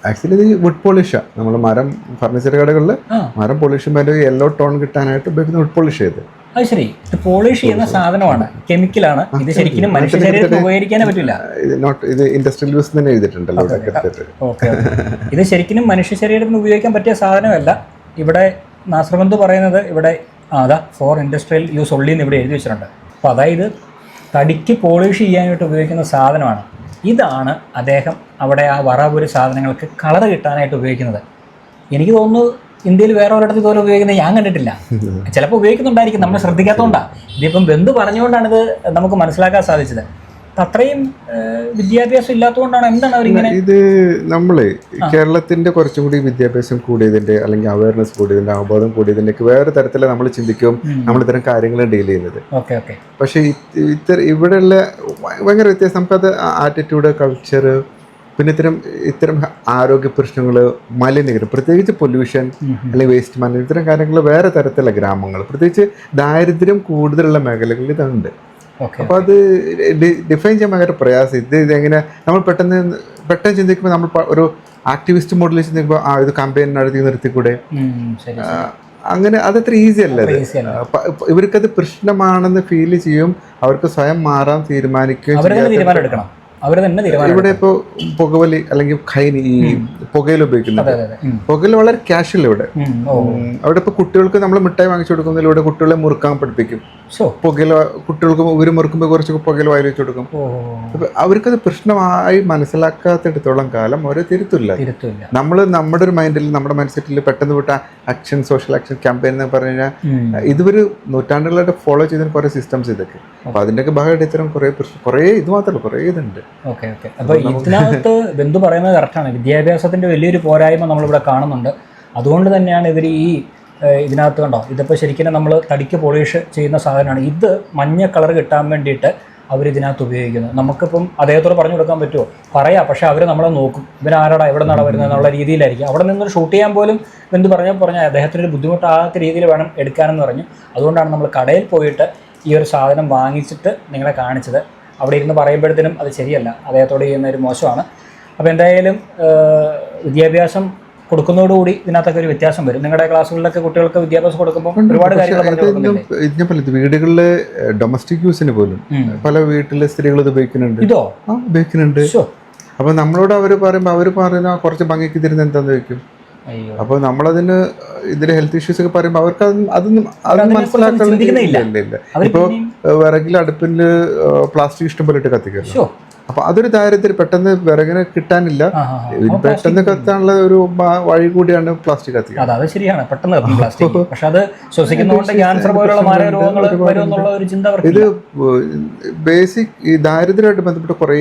B: ആക്ച്വലി ഇത് വുഡ് പോളിഷാണ്. നമ്മൾ മരം ഫർണിച്ചർ കടകളിൽ മരം പോളിഷ് യെല്ലോ ടോൺ കിട്ടാനായിട്ട് ഉപയോഗിക്കുന്ന വുഡ് പോളിഷ് ചെയ്ത്.
A: അത് ശരി, ഇത് പോളിഷ് ചെയ്യുന്ന സാധനമാണ്, കെമിക്കലാണ്. ഇത് ശരിക്കും മനുഷ്യ ശരീരത്തിന് ഉപകരിക്കാനേ പറ്റില്ല.
B: ഇത് ഇൻഡസ്ട്രിയൽ യൂസ് തന്നെ എഴുതിയിട്ടുണ്ടല്ലോ.
A: ഓക്കെ, ഇത് ശരിക്കും മനുഷ്യ ശരീരത്തിന് ഉപയോഗിക്കാൻ പറ്റിയ സാധനമല്ല. ഇവിടെ നാസർ ബന്ധു പറയുന്നത് ഇവിടെ ഫോർ ഇൻഡസ്ട്രിയൽ യൂസ് ഉള്ളി എന്ന് ഇവിടെ എഴുതി വെച്ചിട്ടുണ്ട്. അപ്പോൾ അതായത് തടിക്ക് പോളിഷ് ചെയ്യാനായിട്ട് ഉപയോഗിക്കുന്ന സാധനമാണ്. ഇതാണ് അദ്ദേഹം അവിടെ ആ വറാവൂര് സാധനങ്ങൾക്ക് കളർ കിട്ടാനായിട്ട് ഉപയോഗിക്കുന്നത്. എനിക്ക് തോന്നുന്നു ഇന്ത്യയിൽ വേറെ ഒരിടത്ത് ഇതുപോലെ ഉപയോഗിക്കുന്നത് ഞാൻ കണ്ടിട്ടില്ല. ചിലപ്പോൾ ഉപയോഗിക്കുന്നുണ്ടായിരിക്കും, നമ്മൾ ശ്രദ്ധിക്കാത്തതുകൊണ്ടാണ്. ഇതിപ്പം ബന്ധു പറഞ്ഞുകൊണ്ടാണ് ഇത് നമുക്ക് മനസ്സിലാക്കാൻ സാധിച്ചത്. അത്രയും വിദ്യാഭ്യാസം ഇല്ലാത്തതുകൊണ്ടാണ്. എന്താണ് അവരിങ്ങനെ?
B: ഇത് നമ്മള് കേരളത്തിന്റെ കുറച്ചും കൂടി വിദ്യാഭ്യാസം കൂടിയതിന്റെ അല്ലെങ്കിൽ അവയർനെസ് കൂടിയതിന്റെ അവബോധം കൂടിയതിന്റെ വേറെ തരത്തില് നമ്മൾ ചിന്തിക്കും നമ്മൾ ഇത്തരം കാര്യങ്ങൾ ഡീൽ ചെയ്യുന്നത്. പക്ഷെ ഇവിടെയുള്ള ഭയങ്കര വ്യത്യാസം. നമുക്കത് ആറ്റിറ്റ്യൂഡ്, കൾച്ചർ, പിന്നെ ഇത്തരം ആരോഗ്യ പ്രശ്നങ്ങൾ, മലിനീകരണം, പ്രത്യേകിച്ച് പൊല്യൂഷൻ അല്ലെങ്കിൽ വേസ്റ്റ് മാനേജ്മെന്റ്, ഇത്തരം കാര്യങ്ങൾ വേറെ തരത്തിലുള്ള ഗ്രാമങ്ങൾ, പ്രത്യേകിച്ച് ദാരിദ്ര്യം കൂടുതലുള്ള മേഖലകളിൽ ഇതുണ്ട്. അപ്പോൾ അത് ഡിഫൈൻ ചെയ്യാൻ ഭയങ്കര പ്രയാസം. ഇതെങ്ങനെ നമ്മൾ പെട്ടെന്ന് ചിന്തിക്കുമ്പോൾ നമ്മൾ ഒരു ആക്ടിവിസ്റ്റ് മോഡലിൽ ചിന്തിക്കുമ്പോൾ ഇത് കമ്പയിൻ നടത്തി നിർത്തിക്കൂടെ, അങ്ങനെ അതത്ര ഈസി അല്ല. ഇവർക്കത് പ്രശ്നമാണെന്ന് ഫീൽ ചെയ്യും, അവർക്ക് സ്വയം മാറാൻ തീരുമാനിക്കുകയും. ഇവിടെ ഇപ്പോൾ പുകവലി അല്ലെങ്കിൽ ഖൈനി, ഈ പുകയിൽ ഉപയോഗിക്കുന്നത്, പുകയിൽ വളരെ ക്യാഷ്വൽ. ഇവിടെ ഇപ്പൊ കുട്ടികൾക്ക് നമ്മൾ മിഠായി വാങ്ങിച്ചു കൊടുക്കുന്നതിലൂടെ കുട്ടികളെ മുറുക്കാൻ പഠിപ്പിക്കും. പുകയിൽ കുട്ടികൾക്ക് ഇവര് മുറുക്കുമ്പോൾ കുറച്ച് പുകയിൽ വായിൽ വെച്ച് കൊടുക്കും. അപ്പൊ അവർക്കത് പ്രശ്നമായി മനസ്സിലാക്കാത്തിടത്തോളം കാലം അവരെ തിരുത്തില്ല. നമ്മൾ നമ്മുടെ ഒരു മൈൻഡിൽ, നമ്മുടെ മൈൻഡ് സെറ്റിൽ പെട്ടെന്ന് വിട്ട ആക്ഷൻ, സോഷ്യൽ ആക്ഷൻ ക്യാമ്പയിൻ എന്ന് പറഞ്ഞു കഴിഞ്ഞാൽ ഇതുവരെ നൂറ്റാണ്ടുകളായിട്ട് ഫോളോ ചെയ്ത കുറെ സിസ്റ്റംസ് ഇതൊക്കെ. അപ്പൊ അതിന്റെയൊക്കെ ഭാഗമായിട്ട് ഇത്തരം കുറെ ഇത് മാത്രമല്ല കുറെ ഇതുണ്ട്.
A: അപ്പൊ ഇതിനകത്ത് ബന്ധു പറയുന്നത് കറക്റ്റാണ്. വിദ്യാഭ്യാസത്തിന്റെ വലിയൊരു പോരായ്മ നമ്മളിവിടെ കാണുന്നുണ്ട്. അതുകൊണ്ട് തന്നെയാണ് ഇവർ ഇതിനകത്ത് കണ്ടോ, ഇതിപ്പോൾ ശരിക്കും നമ്മൾ തടിക്ക് പോളിഷ് ചെയ്യുന്ന സാധനമാണ്. ഇത് മഞ്ഞ കളർ കിട്ടാൻ വേണ്ടിയിട്ട് അവരിതിനകത്ത് ഉപയോഗിക്കുന്നത്. നമുക്കിപ്പം അദ്ദേഹത്തോട് പറഞ്ഞു കൊടുക്കാൻ പറ്റുമോ? പറയാം, പക്ഷേ അവർ നമ്മളെ നോക്കും, ഇവരാരാടാ എവിടെ നിന്നാണ് വരുന്നത് എന്നുള്ള രീതിയിലായിരിക്കും. അവിടെ നിന്നൊരു ഷൂട്ട് ചെയ്യാൻ പോലും ബന്ധു പറഞ്ഞാൽ അദ്ദേഹത്തിനൊരു ബുദ്ധിമുട്ടാകാത്ത രീതിയിൽ വേണം എടുക്കാനെന്ന് പറഞ്ഞു. അതുകൊണ്ടാണ് നമ്മൾ കടയിൽ പോയിട്ട് ഈ ഒരു സാധനം വാങ്ങിച്ചിട്ട് നിങ്ങളെ കാണിച്ചത്. അവിടെ ഇരുന്ന് പറയുമ്പോഴത്തേനും അത് ശരിയല്ല, അദ്ദേഹത്തോട് ചെയ്യുന്ന ഒരു മോശമാണ്. അപ്പോൾ എന്തായാലും വിദ്യാഭ്യാസം കൊടുക്കുന്നതോടുകൂടി ഇതിനകത്തൊക്കെ ഒരു വ്യത്യാസം വരും. നിങ്ങളുടെ ക്ലാസ്സുകളിലൊക്കെ കുട്ടികൾക്ക് വിദ്യാഭ്യാസം കൊടുക്കുമ്പോൾ ഒരുപാട് കാര്യങ്ങൾ
B: വീടുകളിൽ ഡൊമസ്റ്റിക് യൂസിന് പോലും പല വീട്ടിലെ സ്ത്രീകൾ ഇത് ഉപയോഗിക്കുന്നുണ്ട്. ഉപയോഗിക്കുന്നുണ്ട്. അപ്പൊ നമ്മളോട് അവർ പറയുന്ന കുറച്ച് ഭംഗിക്ക് തരുന്ന എന്താന്ന് ചോദിക്കും. അപ്പോൾ നമ്മളതിന് ഇതിന്റെ ഹെൽത്ത് ഇഷ്യൂസ് ഒക്കെ പറയുമ്പോൾ അവർക്ക് അതൊന്നും മനസ്സിലാക്കുന്നില്ല. ഇപ്പൊ വിറകിൽ അടുപ്പില് പ്ലാസ്റ്റിക് ഇഷ്ടം പോലെ ഇട്ട് കത്തിക്കുന്നു. അപ്പൊ അതൊരു ദാരിദ്ര്യം, പെട്ടെന്ന് വിറകിന് കിട്ടാനില്ല, പെട്ടെന്ന് കത്താനുള്ള ഒരു വഴി കൂടിയാണ് പ്ലാസ്റ്റിക് കത്തിക്കുക.
A: അത് ശരിയാണ്, പെട്ടെന്ന് പ്ലാസ്റ്റിക്. പക്ഷെ അത് ശ്വസിക്കുന്നതുകൊണ്ട് ക്യാൻസർ പോലുള്ള മാരക രോഗങ്ങൾ വരുമെന്നുള്ള ഒരു ചിന്ത.
B: ഇത് ബേസിക് ഈ ദാരിദ്ര്യമായിട്ട് ബന്ധപ്പെട്ട് കുറേ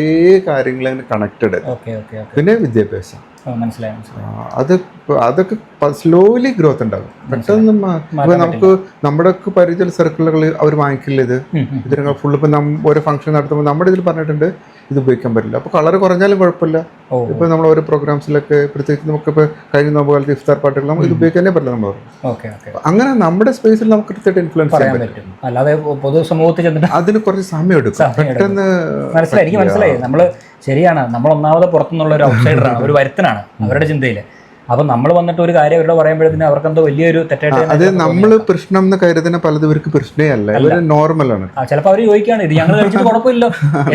B: കാര്യങ്ങൾ കണക്റ്റഡ്. പിന്നെ വിദ്യാഭ്യാസം,
A: മനസ്സിലായി.
B: അതൊക്കെ സ്ലോലി ഗ്രോത്ത് ഉണ്ടാകും. പെട്ടെന്ന് ഇപ്പൊ നമുക്ക് നമ്മുടെ ഒക്കെ പരിചയ സർക്കിളുകൾ അവർ വാങ്ങിക്കില്ല ഇതിന് ഫുള്ള്. ഇപ്പൊ ഓരോ ഫംഗ്ഷൻ നടത്തുമ്പോൾ നമ്മുടെ ഇതിൽ പറഞ്ഞിട്ടുണ്ട് ഇത് ഉപയോഗിക്കാൻ പറ്റില്ല. അപ്പൊ കളർ കുറഞ്ഞാലും കുഴപ്പമില്ല. ഇപ്പൊ നമ്മൾ ഓരോ പ്രോഗ്രാംസിലൊക്കെ പ്രത്യേകിച്ച് നമുക്കിപ്പോ കഴിഞ്ഞ നോമ്പുകാലത്ത് ഇഫ്താർ പാട്ടുകൾ നമുക്ക് ഇത് ഉപയോഗിക്കാനേ പറ്റില്ല. നമ്മൾ അങ്ങനെ നമ്മുടെ സ്പേസിൽ നമുക്ക് കൃത്യമായിട്ട് ഇൻഫ്ലുവൻസ് ചെയ്യാൻ പറ്റും.
A: അല്ലാതെ പൊതുസമൂഹത്തിൽ
B: അതിന് കുറച്ച് സമയം എടുക്കും. പെട്ടെന്ന്
A: മനസ്സിലായി. നമ്മള് ശരിയാണ്, നമ്മൾ ഒന്നാമത് പുറത്തുനിന്നുള്ള ഒരു ഔട്ട്സൈഡറാണ്, ഒരു വരുത്തനാണ് അവരുടെ ചിന്തയില്. അപ്പൊ നമ്മൾ വന്നിട്ട് ഒരു കാര്യം അവരോട് പറയുമ്പോഴത്തേന് അവർക്കെന്തോ വലിയൊരു തെറ്റായിട്ട്
B: അത് നമ്മൾ പ്രശ്നം എന്ന് കരുതുന്ന പലതും ഇവർക്ക് പ്രശ്നമേ അല്ല, ഇവര് നോർമലാണ്.
A: ചിലപ്പോൾ അവർ ചോദിക്കുകയാണ് ഇത് ഞങ്ങൾ കഴിച്ചിട്ട് കുഴപ്പമില്ല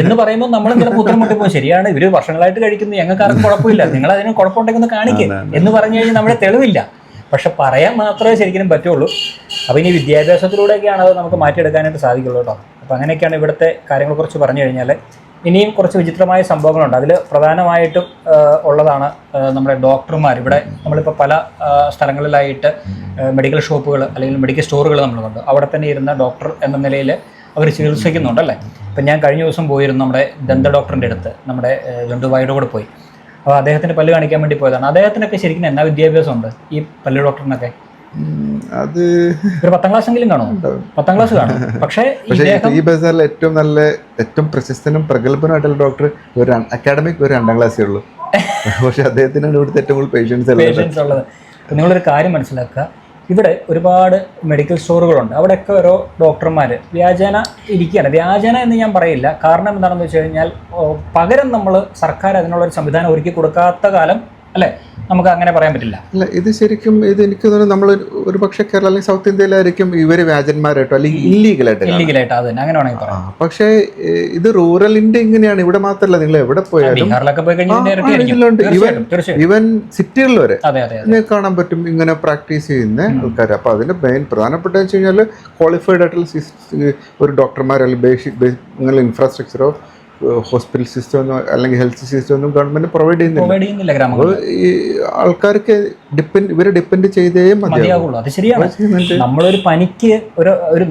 A: എന്ന് പറയുമ്പോൾ നമ്മൾ ഇങ്ങനെ ബുദ്ധിമുട്ടിപ്പോ ശരിയാണ് ഇവര് വർഷങ്ങളായിട്ട് കഴിക്കുന്നു, ഞങ്ങൾക്ക് ആർക്കും കുഴപ്പമില്ല, നിങ്ങൾ അതിന് കുഴപ്പമുണ്ടെങ്കിൽ ഒന്ന് കാണിക്കുക എന്ന് പറഞ്ഞു കഴിഞ്ഞാൽ നമ്മുടെ തെളിവില്ല. പക്ഷെ പറയാൻ മാത്രമേ ശരിക്കും പറ്റുള്ളൂ. അപ്പോൾ ഇനി വിദ്യാഭ്യാസത്തിലൂടെയൊക്കെയാണ് അത് നമുക്ക് മാറ്റിയെടുക്കാനായിട്ട് സാധിക്കുള്ളൂ കേട്ടോ. അപ്പോൾ അങ്ങനെയൊക്കെയാണ് ഇവിടുത്തെ കാര്യങ്ങളെക്കുറിച്ച് പറഞ്ഞു കഴിഞ്ഞാൽ. ഇനിയും കുറച്ച് വിചിത്രമായ സംഭവങ്ങളുണ്ട്. അതിൽ പ്രധാനമായിട്ടും ഉള്ളതാണ് നമ്മുടെ ഡോക്ടർമാർ. ഇവിടെ നമ്മളിപ്പോൾ പല സ്ഥലങ്ങളിലായിട്ട് മെഡിക്കൽ ഷോപ്പുകൾ അല്ലെങ്കിൽ മെഡിക്കൽ സ്റ്റോറുകൾ നമ്മൾ കണ്ടു. അവിടെ തന്നെ ഇരുന്ന ഡോക്ടർ എന്ന നിലയിൽ അവർ ചികിത്സിക്കുന്നുണ്ടല്ലേ. ഇപ്പം ഞാൻ കഴിഞ്ഞ ദിവസം പോയിരുന്നു നമ്മുടെ ദന്ത ഡോക്ടറിൻ്റെ അടുത്ത്, നമ്മുടെ ജണ്ടുവായുടെ കൂടെ പോയി. അപ്പോൾ അദ്ദേഹത്തിന് പല്ല് കാണിക്കാൻ വേണ്ടി പോയതാണ്. അദ്ദേഹത്തിനൊക്കെ ശരിക്കും എന്നാ വിദ്യാഭ്യാസം ഉണ്ട് ഈ പല്ല് ഡോക്ടറിനൊക്കെ?
B: അത്
A: ഒരു 10ാം ക്ലാസ് എങ്കിലും കാണും, 10ാം ക്ലാസ് കാണും. പക്ഷേ
B: ഈ ബസാറിൽ ഏറ്റവും പ്രശസ്തനും പ്രഗത്ഭനുമായിട്ടുള്ള ഡോക്ടർ ഒരു അക്കാഡമിക് ഒരു 2ാം ക്ലാസ്സേ ഉള്ളൂ. പക്ഷെ അദ്ദേഹത്തിനാണ് ഇവിടുത്തെ ഏറ്റവും കൂടുതൽ പേഷ്യൻസ്
A: ഉള്ളത്. നിങ്ങളൊരു കാര്യം മനസ്സിലാക്കുക, ഇവിടെ ഒരുപാട് മെഡിക്കൽ സ്റ്റോറുകളുണ്ട്. അവിടെയൊക്കെ ഓരോ ഡോക്ടർമാർ വ്യാജേന ഇരിക്കുകയാണ്. വ്യാജേന എന്ന് ഞാൻ പറയില്ല, കാരണം എന്താണെന്ന് വെച്ച് കഴിഞ്ഞാൽ പകരം നമ്മൾ സർക്കാർ അതിനുള്ളൊരു സംവിധാനം ഒരുക്കി കൊടുക്കാത്ത കാലം അല്ലേ, നമുക്ക് അങ്ങനെ പറയാൻ പറ്റില്ല.
B: അല്ല, ഇത് ശരിക്കും ഇത് എനിക്ക് തോന്നുന്നു നമ്മൾ ഒരു പക്ഷേ കേരള അല്ലെങ്കിൽ സൗത്ത് ഇന്ത്യയിലായിരിക്കും ഇവര് വ്യാജന്മാരായിട്ടോ അല്ലെങ്കിൽ ഇല്ലീഗലായിട്ട്
A: അത് അങ്ങനെ വേണമെങ്കിൽ പറയാം.
B: പക്ഷേ ഇത് റൂറൽ ഇന്ത്യ ഇങ്ങനെയാണ്. ഇവിടെ മാത്രമല്ല, നിങ്ങൾ എവിടെ പോയാലും ഈവൻ സിറ്റികളിൽ വരെ കാണാൻ പറ്റും ഇങ്ങനെ പ്രാക്ടീസ് ചെയ്യുന്ന ആൾക്കാർ. അപ്പൊ അതിന്റെ മെയിൻ പ്രധാനപ്പെട്ട വെച്ച് കഴിഞ്ഞാൽ ക്വാളിഫൈഡ് ആയിട്ടുള്ള ഒരു ഡോക്ടർമാർ അല്ലെങ്കിൽ ബേസിക് ഇൻഫ്രാസ്ട്രക്ചറോ ഹോസ്പിറ്റൽ സിസ്റ്റം ഒന്നും അല്ലെങ്കിൽ ഹെൽത്ത് സിസ്റ്റം ഒന്നും ഗവൺമെന്റ് പ്രൊവൈഡ് ചെയ്യുന്നില്ല. ഈ ആൾക്കാർക്ക് ഇവരെ ഡിപ്പെൻഡ് ചെയ്തേ
A: മതിയാകുള്ളൂ. അത് ശരിയാണ്. നമ്മളൊരു പനിക്ക്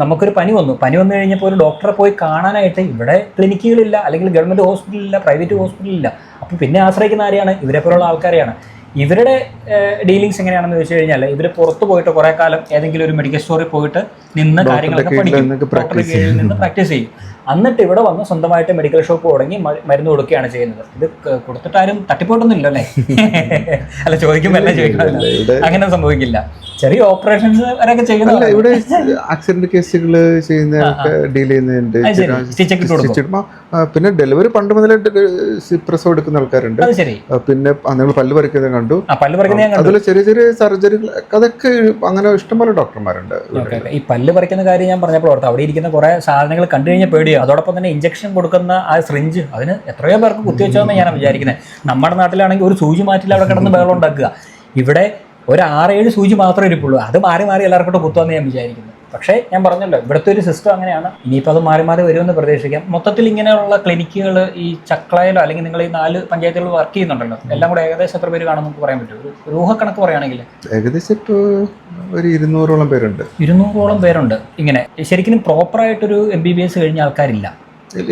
A: നമുക്കൊരു പനി വന്നു കഴിഞ്ഞപ്പോൾ ഒരു ഡോക്ടറെ പോയി കാണാനായിട്ട് ഇവിടെ ക്ലിനിക്കുകളില്ല, അല്ലെങ്കിൽ ഗവൺമെന്റ് ഹോസ്പിറ്റലില്ല, പ്രൈവറ്റ് ഹോസ്പിറ്റലില്ല. അപ്പം പിന്നെ ആശ്രയിക്കുന്ന ആരെയാണ്? ഇവരെ പോലുള്ള ആൾക്കാരെയാണ്. ഇവരുടെ ഡീലിങ്സ് എങ്ങനെയാണെന്ന് ചോദിച്ചു കഴിഞ്ഞാൽ ഇവർ പുറത്ത് പോയിട്ട് കുറേ കാലം ഏതെങ്കിലും ഒരു മെഡിക്കൽ സ്റ്റോറിൽ പോയിട്ട് നിന്ന് കാര്യങ്ങളൊക്കെ പഠിക്കും, ഡോക്ടറുടെ കീഴിൽ നിന്ന് പ്രാക്ടീസ് ചെയ്യും. എന്നിട്ട് ഇവിടെ വന്ന് സ്വന്തമായിട്ട് മെഡിക്കൽ ഷോപ്പ് തുടങ്ങി മരുന്ന് കൊടുക്കുകയാണ് ചെയ്യുന്നത്. ഇത് കൊടുത്തിട്ട് ആരും തട്ടിപ്പോട്ടൊന്നുമില്ല അല്ലേ? അല്ല, ചോദിക്കുമ്പോൾ എല്ലാം ചോദിക്കണം, അങ്ങനെ സംഭവിക്കില്ല. ചെറിയ ഓപ്പറേഷൻസ് വരെയൊക്കെ ചെയ്യുന്നത്
B: ഇവിടെ ആക്സിഡന്റ് കേസുകൾ ഡീൽ ചെയ്യുന്നുണ്ട്. പിന്നെ ഡെലിവറി പണ്ട് മുതലേ പ്രസവം എടുക്കുന്ന ആൾക്കാരുണ്ട്. പിന്നെ നിങ്ങൾ പല്ല് പറിക്കുന്നത് കണ്ടു, അതുപോലെ ചെറിയ ചെറിയ സർജറികൾ, അതൊക്കെ അങ്ങനെ ഇഷ്ടംപോലെ ഡോക്ടർമാരുണ്ട്.
A: ഈ പല്ല് പറിക്കുന്ന കാര്യം ഞാൻ പറഞ്ഞപ്പോൾ ഓർത്ത് അവിടെ ഇരിക്കുന്ന കുറെ സാധനങ്ങൾ കണ്ടു കഴിഞ്ഞാൽ പേടിയോ. അതോടൊപ്പം തന്നെ ഇഞ്ചക്ഷൻ കൊടുക്കുന്ന ആ സിറിഞ്ച്, അതിന് എത്രയോ പേർക്ക് കുത്തിവെച്ചോന്ന് ഞാൻ വിചാരിക്കുന്നത്. നമ്മുടെ നാട്ടിലാണെങ്കിൽ ഒരു സൂചി മാറ്റില്ല അവിടെ കിടന്ന് ബഹളം ഉണ്ടാക്കുക. ഇവിടെ ഒരു 6-7 സൂചി മാത്രമേ ഇരിപ്പുള്ളൂ. അത് മാറി മാറി എല്ലാവർക്കും കുത്തുമെന്ന് ഞാൻ വിചാരിക്കുന്നു. പക്ഷേ ഞാൻ പറഞ്ഞല്ലോ, ഇവിടുത്തെ ഒരു സിസ്റ്റം അങ്ങനെയാണ്. ഇനിയിപ്പോൾ അത് മാറി മാറി വരുമെന്ന് പ്രതീക്ഷിക്കാം. മൊത്തത്തിൽ ഇങ്ങനെയുള്ള ക്ലിനിക്കുകൾ ഈ ചക്രയിലോ അല്ലെങ്കിൽ നിങ്ങൾ ഈ 4 പഞ്ചായത്തുകളിൽ വർക്ക് ചെയ്യുന്നുണ്ടല്ലോ, എല്ലാം കൂടെ ഏകദേശം എത്ര പേര് കാണുമെന്ന് നമുക്ക് പറയാൻ പറ്റും? ഒരു ഊഹക്കണക്ക് പറയുകയാണെങ്കിൽ
B: ഏകദേശം ഇപ്പോൾ ഒരു 200ഓളം പേരുണ്ട്.
A: 200ഓളം പേരുണ്ട്. ഇങ്ങനെ ശരിക്കും പ്രോപ്പറായിട്ടൊരു MBBS കഴിഞ്ഞ ആൾക്കാരില്ല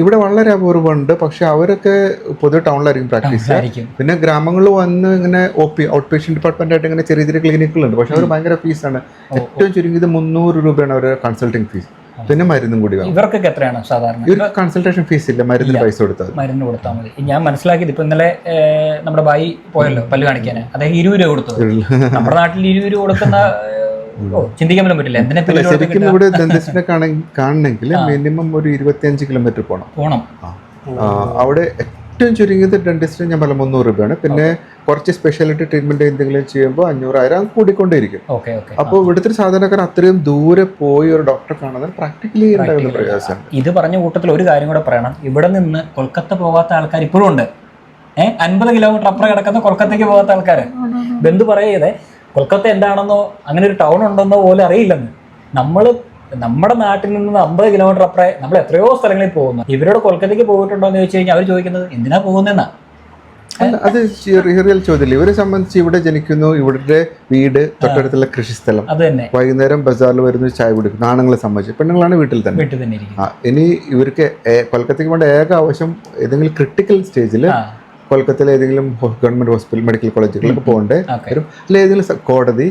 B: ഇവിടെ, വളരെ അപൂർവമുണ്ട്. പക്ഷെ അവരൊക്കെ പൊതുവെ ടൗണിലായിരിക്കും പ്രാക്ടീസ്. പിന്നെ ഗ്രാമങ്ങളിൽ വന്ന് ഇങ്ങനെ ഔട്ട് പേഷ്യന്റ് ഡിപ്പാർട്ട്മെന്റ് ആയിട്ട് ഇങ്ങനെ ചെറിയ ചെറിയ ക്ലിനിക്കുകളുണ്ട്. പക്ഷെ അവർ ഭയങ്കര ഫീസാണ്. ഏറ്റവും ചുരുങ്ങിയത് 300 രൂപയാണ് അവരുടെ കൺസൾട്ടിങ് ഫീസ്. പിന്നെ മരുന്നും കൂടി വേണം.
A: ഇവർക്കൊക്കെ എത്രയാണ് സാധാരണ?
B: ഇവർക്ക് കൺസൾട്ടേഷൻ ഫീസ് ഇല്ല, മരുന്നിന് പൈസ കൊടുത്താൽ
A: മതി. ഞാൻ മനസ്സിലാക്കിയത് ഇപ്പൊ ഇന്നലെ നമ്മുടെ ബായി പോയല്ലോ പല്ല് കാണിക്കാൻ, അദ്ദേഹം 20 രൂപ കൊടുത്തത്. നമ്മുടെ നാട്ടിൽ 20 രൂപ കൊടുക്കുന്ന ചിന്തിക്കാൻ പോലും പറ്റില്ല.
B: ശരിക്കും ഇവിടെ ഡെന്റിസ്റ്റിനെ കാണണമെങ്കിൽ മിനിമം ഒരു 25 കിലോമീറ്റർ പോകണം. അവിടെ ഏറ്റവും ചുരുങ്ങിയത് ഡെന്റിസ്റ്റിന് ഞാൻ 300 രൂപയാണ്. പിന്നെ കുറച്ച് സ്പെഷ്യാലിറ്റി ട്രീറ്റ്മെന്റ് എന്തെങ്കിലും ചെയ്യുമ്പോൾ 500-1000 കൂടിക്കൊണ്ടേയിരിക്കും. അപ്പോൾ ഇവിടുത്തെ സാധാരണക്കാരൻ അത്രയും ദൂരെ പോയി ഒരു ഡോക്ടറെ കാണുന്നത് പ്രാക്ടിക്കലി ഉണ്ടാകുന്ന പ്രയാസമാണ്.
A: ഇത് പറഞ്ഞ കൂട്ടത്തിൽ ഒരു കാര്യം കൂടെ പറയണം. ഇവിടെ നിന്ന് കൊൽക്കത്ത പോകാത്ത ആൾക്കാർ ഇപ്പോഴും ഉണ്ട്. 50 കിലോമീറ്റർ അപ്പുറം കിടക്കുന്ന കൊൽക്കത്തയ്ക്ക് പോകാത്ത ആൾക്കാർ. ബന്ധു പറയതേ കൊൽക്കത്ത എന്താണെന്നോ അങ്ങനെ ഒരു ടൗൺ ഉണ്ടെന്നോ പോലും അറിയില്ലെന്ന്. നമ്മുടെ നാട്ടിൽ നിന്ന് 50 കിലോമീറ്റർ അപ്പുറം നമ്മൾ എത്രയോ സ്ഥലങ്ങളിൽ പോകുന്നു. ഇവരോട് കൊൽക്കത്തയ്ക്ക് പോയിട്ടുണ്ടോ എന്ന് ചോദിച്ചു കഴിഞ്ഞാൽ അവർ ചോദിക്കുന്നത് എന്തിനാ പോകുന്നതെന്നാ.
B: അത് റിയൽ ചോദ്യം. ഇവരെ സംബന്ധിച്ച് ഇവിടെ ജനിക്കുന്നു, ഇവിടുത്തെ വീട്, തൊട്ടടുത്തുള്ള കൃഷിസ്ഥലം,
A: അത് തന്നെ
B: വൈകുന്നേരം ബസാറിൽ വരുന്ന ചായ കുടിക്കുന്നു. ആണുങ്ങളെ സംബന്ധിച്ച്, പെണ്ണുങ്ങളാണ് വീട്ടിൽ തന്നെ. ഇനി ഇവർക്ക് കൊൽക്കത്തയ്ക്ക് വേണ്ട ഏക ആവശ്യം ഏതെങ്കിലും ക്രിട്ടിക്കൽ സ്റ്റേജിൽ കൊൽക്കത്തയിലെ ഏതെങ്കിലും ഗവൺമെന്റ് ഹോസ്പിറ്റൽ മെഡിക്കൽ കോളേജുകളിലൊക്കെ പോകേണ്ടേ
A: Okay.
B: വരും. അല്ലെ ഏതെങ്കിലും കോടതി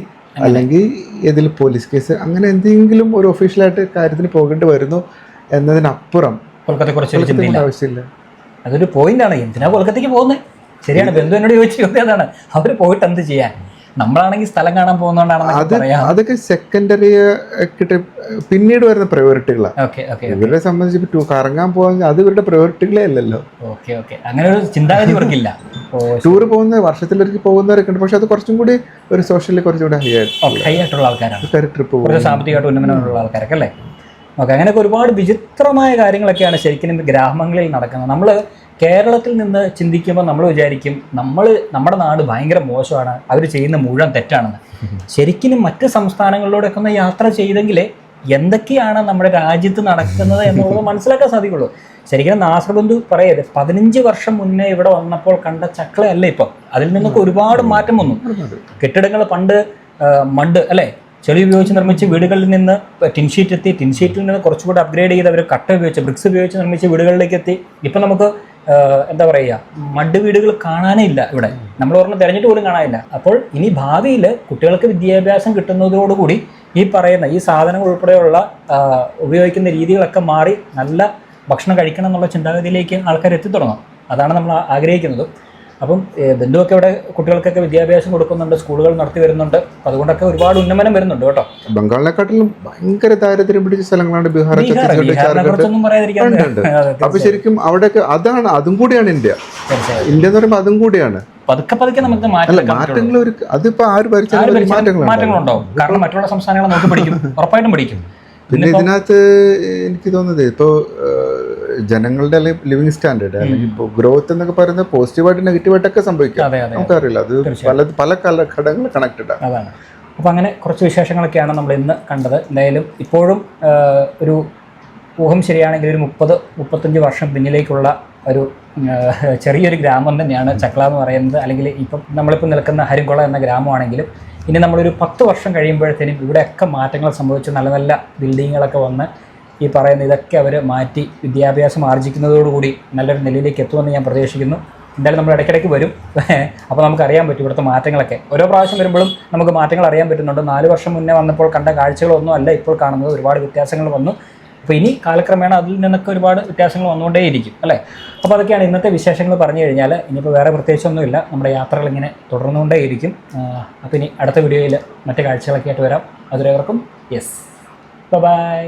B: അല്ലെങ്കിൽ ഏതെങ്കിലും പോലീസ് കേസ് അങ്ങനെ എന്തെങ്കിലും ഒരു ഒഫീഷ്യലായിട്ട് കാര്യത്തിന് പോകേണ്ടി വരുന്നു എന്നതിനപ്പുറം
A: കൊൽക്കത്തയെക്കുറിച്ച് ഒരു ചിന്തയില്ല.
B: ആവശ്യമില്ല.
A: അതൊരു പോയിന്റാണ്. എന്തിനാ കൊൽക്കത്തയ്ക്ക് പോകുന്നത്? ശരിയാണ്, ബന്ധു എന്നോട് ചോദിച്ച ചോദ്യം അതാണ്. അവർ പോയിട്ട് എന്ത് ചെയ്യാൻ? നമ്മളാണെങ്കിൽ സ്ഥലം കാണാൻ പോകുന്നതുകൊണ്ടാണെന്ന് പറയാം.
B: അതൊക്കെ സെക്കൻഡറി കിട്ടി പിന്നീട് വരുന്ന പ്രയോറിറ്റികളാണ്.
A: ഓക്കെ ഓക്കെ
B: ഇവരെ സംബന്ധിച്ച് കറങ്ങാൻ പോകാൻ അത് ഇവരുടെ പ്രയോറിറ്റികളേ അല്ലല്ലോ.
A: ഓക്കെ ഓക്കെ അങ്ങനെ ഒരു ചിന്താഗതി ഇവർക്കില്ല.
B: ടൂറ് പോകുന്ന വർഷത്തിലൊരിക്കൽ പോകുന്നവരൊക്കെ ഉണ്ട്. പക്ഷെ അത് കുറച്ചും കൂടി ഒരു സോഷ്യലി കുറച്ചുകൂടി
A: ഹൈ ആയിട്ടുള്ള ആൾക്കാരാണ്,
B: ട്രിപ്പ് പോകും,
A: കുറച്ച് സാമ്പത്തികമായിട്ട് ഉന്നമനമുള്ള ആൾക്കാരൊക്കെ അല്ലേ. ഓക്കെ, അങ്ങനെയൊക്കെ ഒരുപാട് വിചിത്രമായ കാര്യങ്ങളൊക്കെയാണ് ശരിക്കും ഗ്രാമങ്ങളിൽ നടക്കുന്നത്. നമ്മൾ കേരളത്തിൽ നിന്ന് ചിന്തിക്കുമ്പോൾ നമ്മൾ വിചാരിക്കും നമ്മുടെ നാട് ഭയങ്കര മോശമാണ്, അവർ ചെയ്യുന്ന മുഴുവൻ തെറ്റാണെന്ന്. ശരിക്കും മറ്റ് സംസ്ഥാനങ്ങളിലൂടെയൊക്കെ ഒന്ന് യാത്ര ചെയ്തെങ്കിലേ എന്തൊക്കെയാണ് നമ്മുടെ രാജ്യത്ത് നടക്കുന്നത് എന്നുള്ളത് മനസ്സിലാക്കാൻ സാധിക്കുള്ളൂ. ശരിക്കും നാസർ ബന്ധു പറയത് 15 വർഷം മുന്നേ ഇവിടെ വന്നപ്പോൾ കണ്ട ചക്കളയല്ല ഇപ്പം. അതിൽ നിന്നൊക്കെ ഒരുപാട് മാറ്റം വന്നു. കെട്ടിടങ്ങൾ പണ്ട് മണ്ണ് അല്ലേ, ചെളി ഉപയോഗിച്ച് നിർമ്മിച്ച വീടുകളിൽ നിന്ന് ടിൻഷീറ്റ് എത്തി, ടിൻഷീറ്റിൽ നിന്ന് കുറച്ചുകൂടി അപ്ഗ്രേഡ് ചെയ്ത് അവർ കട്ട ഉപയോഗിച്ച് ബ്രിക്സ് ഉപയോഗിച്ച് നിർമ്മിച്ച വീടുകളിലേക്ക് എത്തി. ഇപ്പം നമുക്ക് എന്താ പറയുക, മഡ് വീടുകൾ കാണാനേ ഇല്ല ഇവിടെ. നമ്മൾ പറഞ്ഞ് തിരഞ്ഞിട്ട് പോലും കാണാനില്ല. അപ്പോൾ ഇനി ഭാവിയിൽ കുട്ടികൾക്ക് വിദ്യാഭ്യാസം കിട്ടുന്നതോടുകൂടി ഈ പറയുന്ന ഈ സാധനങ്ങൾ ഉൾപ്പെടെയുള്ള ഉപയോഗിക്കുന്ന രീതികളൊക്കെ മാറി നല്ല ഭക്ഷണം കഴിക്കണം എന്നുള്ള ചിന്താഗതിയിലേക്ക് ആൾക്കാർ എത്തിത്തുടങ്ങും. അതാണ് നമ്മൾ ആഗ്രഹിക്കുന്നത്. അപ്പം ബന്ധുവൊക്കെ ഇവിടെ കുട്ടികൾക്കൊക്കെ വിദ്യാഭ്യാസം കൊടുക്കുന്നുണ്ട്, സ്കൂളുകൾ നടത്തി വരുന്നുണ്ട്. അതുകൊണ്ടൊക്കെ ഒരുപാട് ഉന്നമനം വരുന്നുണ്ട് കേട്ടോ.
B: ബംഗാളിനെക്കാട്ടിലും ഭയങ്കര ദാരിദ്ര്യം പിടിച്ച സ്ഥലങ്ങളാണ് ബീഹാർ,
A: കുറിച്ചൊന്നും പറയാതിരിക്കാറുണ്ട്.
B: അപ്പൊ ശരിക്കും അവിടെയൊക്കെ അതാണ്, അതും കൂടിയാണ് ഇന്ത്യ. ഇന്ത്യ എന്ന് പറയുമ്പോൾ അതും കൂടിയാണ്.
A: പതുക്കെ പതുക്കെ നമുക്ക്
B: മാറ്റങ്ങൾ അതിപ്പോ ആര് ഭരിച്ചാലും
A: മാറ്റങ്ങളുണ്ടാവും. കാരണം മറ്റുള്ള സംസ്ഥാനങ്ങളെ നോക്കി പഠിക്കും, ഉറപ്പായിട്ടും പഠിക്കും.
B: പിന്നെ ഇതിനകത്ത് എനിക്ക് തോന്നുന്നത് ഇപ്പോൾ ജനങ്ങളുടെ അല്ലെങ്കിൽ ലിവിങ് സ്റ്റാൻഡേർഡ് അല്ലെങ്കിൽ ഇപ്പോൾ ഗ്രോത്ത് എന്നൊക്കെ പറയുന്നത് പോസിറ്റീവായിട്ട് നെഗറ്റീവായിട്ടൊക്കെ സംഭവിക്കാം. നമുക്കറിയില്ല, അത് പല ഘടകങ്ങൾ കണക്റ്റഡ് ആണ്.
A: അതാണ്. അപ്പോൾ അങ്ങനെ കുറച്ച് വിശേഷങ്ങളൊക്കെയാണ് നമ്മൾ ഇന്ന് കണ്ടത്. എന്തായാലും ഇപ്പോഴും ഒരു ഊഹം ശരിയാണെങ്കിൽ ഒരു 30-35 വർഷം പിന്നിലേക്കുള്ള ഒരു ചെറിയൊരു ഗ്രാമം തന്നെയാണ് ചക്ല എന്ന് പറയുന്നത്. അല്ലെങ്കിൽ ഇപ്പം നമ്മളിപ്പോൾ നിൽക്കുന്ന ഹരിംകുളം എന്ന ഗ്രാമമാണെങ്കിലും ഇനി നമ്മളൊരു 10 വർഷം കഴിയുമ്പോഴത്തേനും ഇവിടെയൊക്കെ മാറ്റങ്ങൾ സംഭവിച്ച് നല്ല നല്ല ബിൽഡിങ്ങുകളൊക്കെ വന്ന് ഈ പറയുന്ന ഇതൊക്കെ അവർ മാറ്റി വിദ്യാഭ്യാസം ആർജിക്കുന്നതോടുകൂടി നല്ലൊരു നിലയിലേക്ക് എത്തുമെന്ന് ഞാൻ പ്രതീക്ഷിക്കുന്നു. എന്തായാലും നമ്മൾ ഇടയ്ക്കിടയ്ക്ക് വരും. അപ്പോൾ നമുക്കറിയാൻ പറ്റും ഇവിടുത്തെ മാറ്റങ്ങളൊക്കെ. ഓരോ പ്രാവശ്യം വരുമ്പോഴും നമുക്ക് മാറ്റങ്ങൾ അറിയാൻ പറ്റുന്നുണ്ട്. 4 വർഷം മുന്നേ വന്നപ്പോൾ കണ്ട കാഴ്ചകളൊന്നും അല്ല ഇപ്പോൾ കാണുന്നത്. ഒരുപാട് വ്യത്യാസങ്ങൾ വന്നു. അപ്പോൾ ഇനി കാലക്രമേണ അതിൽ നിന്നൊക്കെ ഒരുപാട് വ്യത്യാസങ്ങൾ വന്നുകൊണ്ടേയിരിക്കും അല്ലേ. അപ്പോൾ അതൊക്കെയാണ് ഇന്നത്തെ വിശേഷങ്ങൾ പറഞ്ഞു കഴിഞ്ഞാൽ. ഇനിയിപ്പോൾ വേറെ പ്രത്യേകിച്ചൊന്നുമില്ല, നമ്മുടെ യാത്രകൾ ഇങ്ങനെ തുടർന്നുകൊണ്ടേയിരിക്കും. അപ്പോൾ ഇനി അടുത്ത വീഡിയോയിൽ മറ്റു കാഴ്ചകളൊക്കെ ആയിട്ട് വരാം. അതുവരെവർക്കും ബൈ.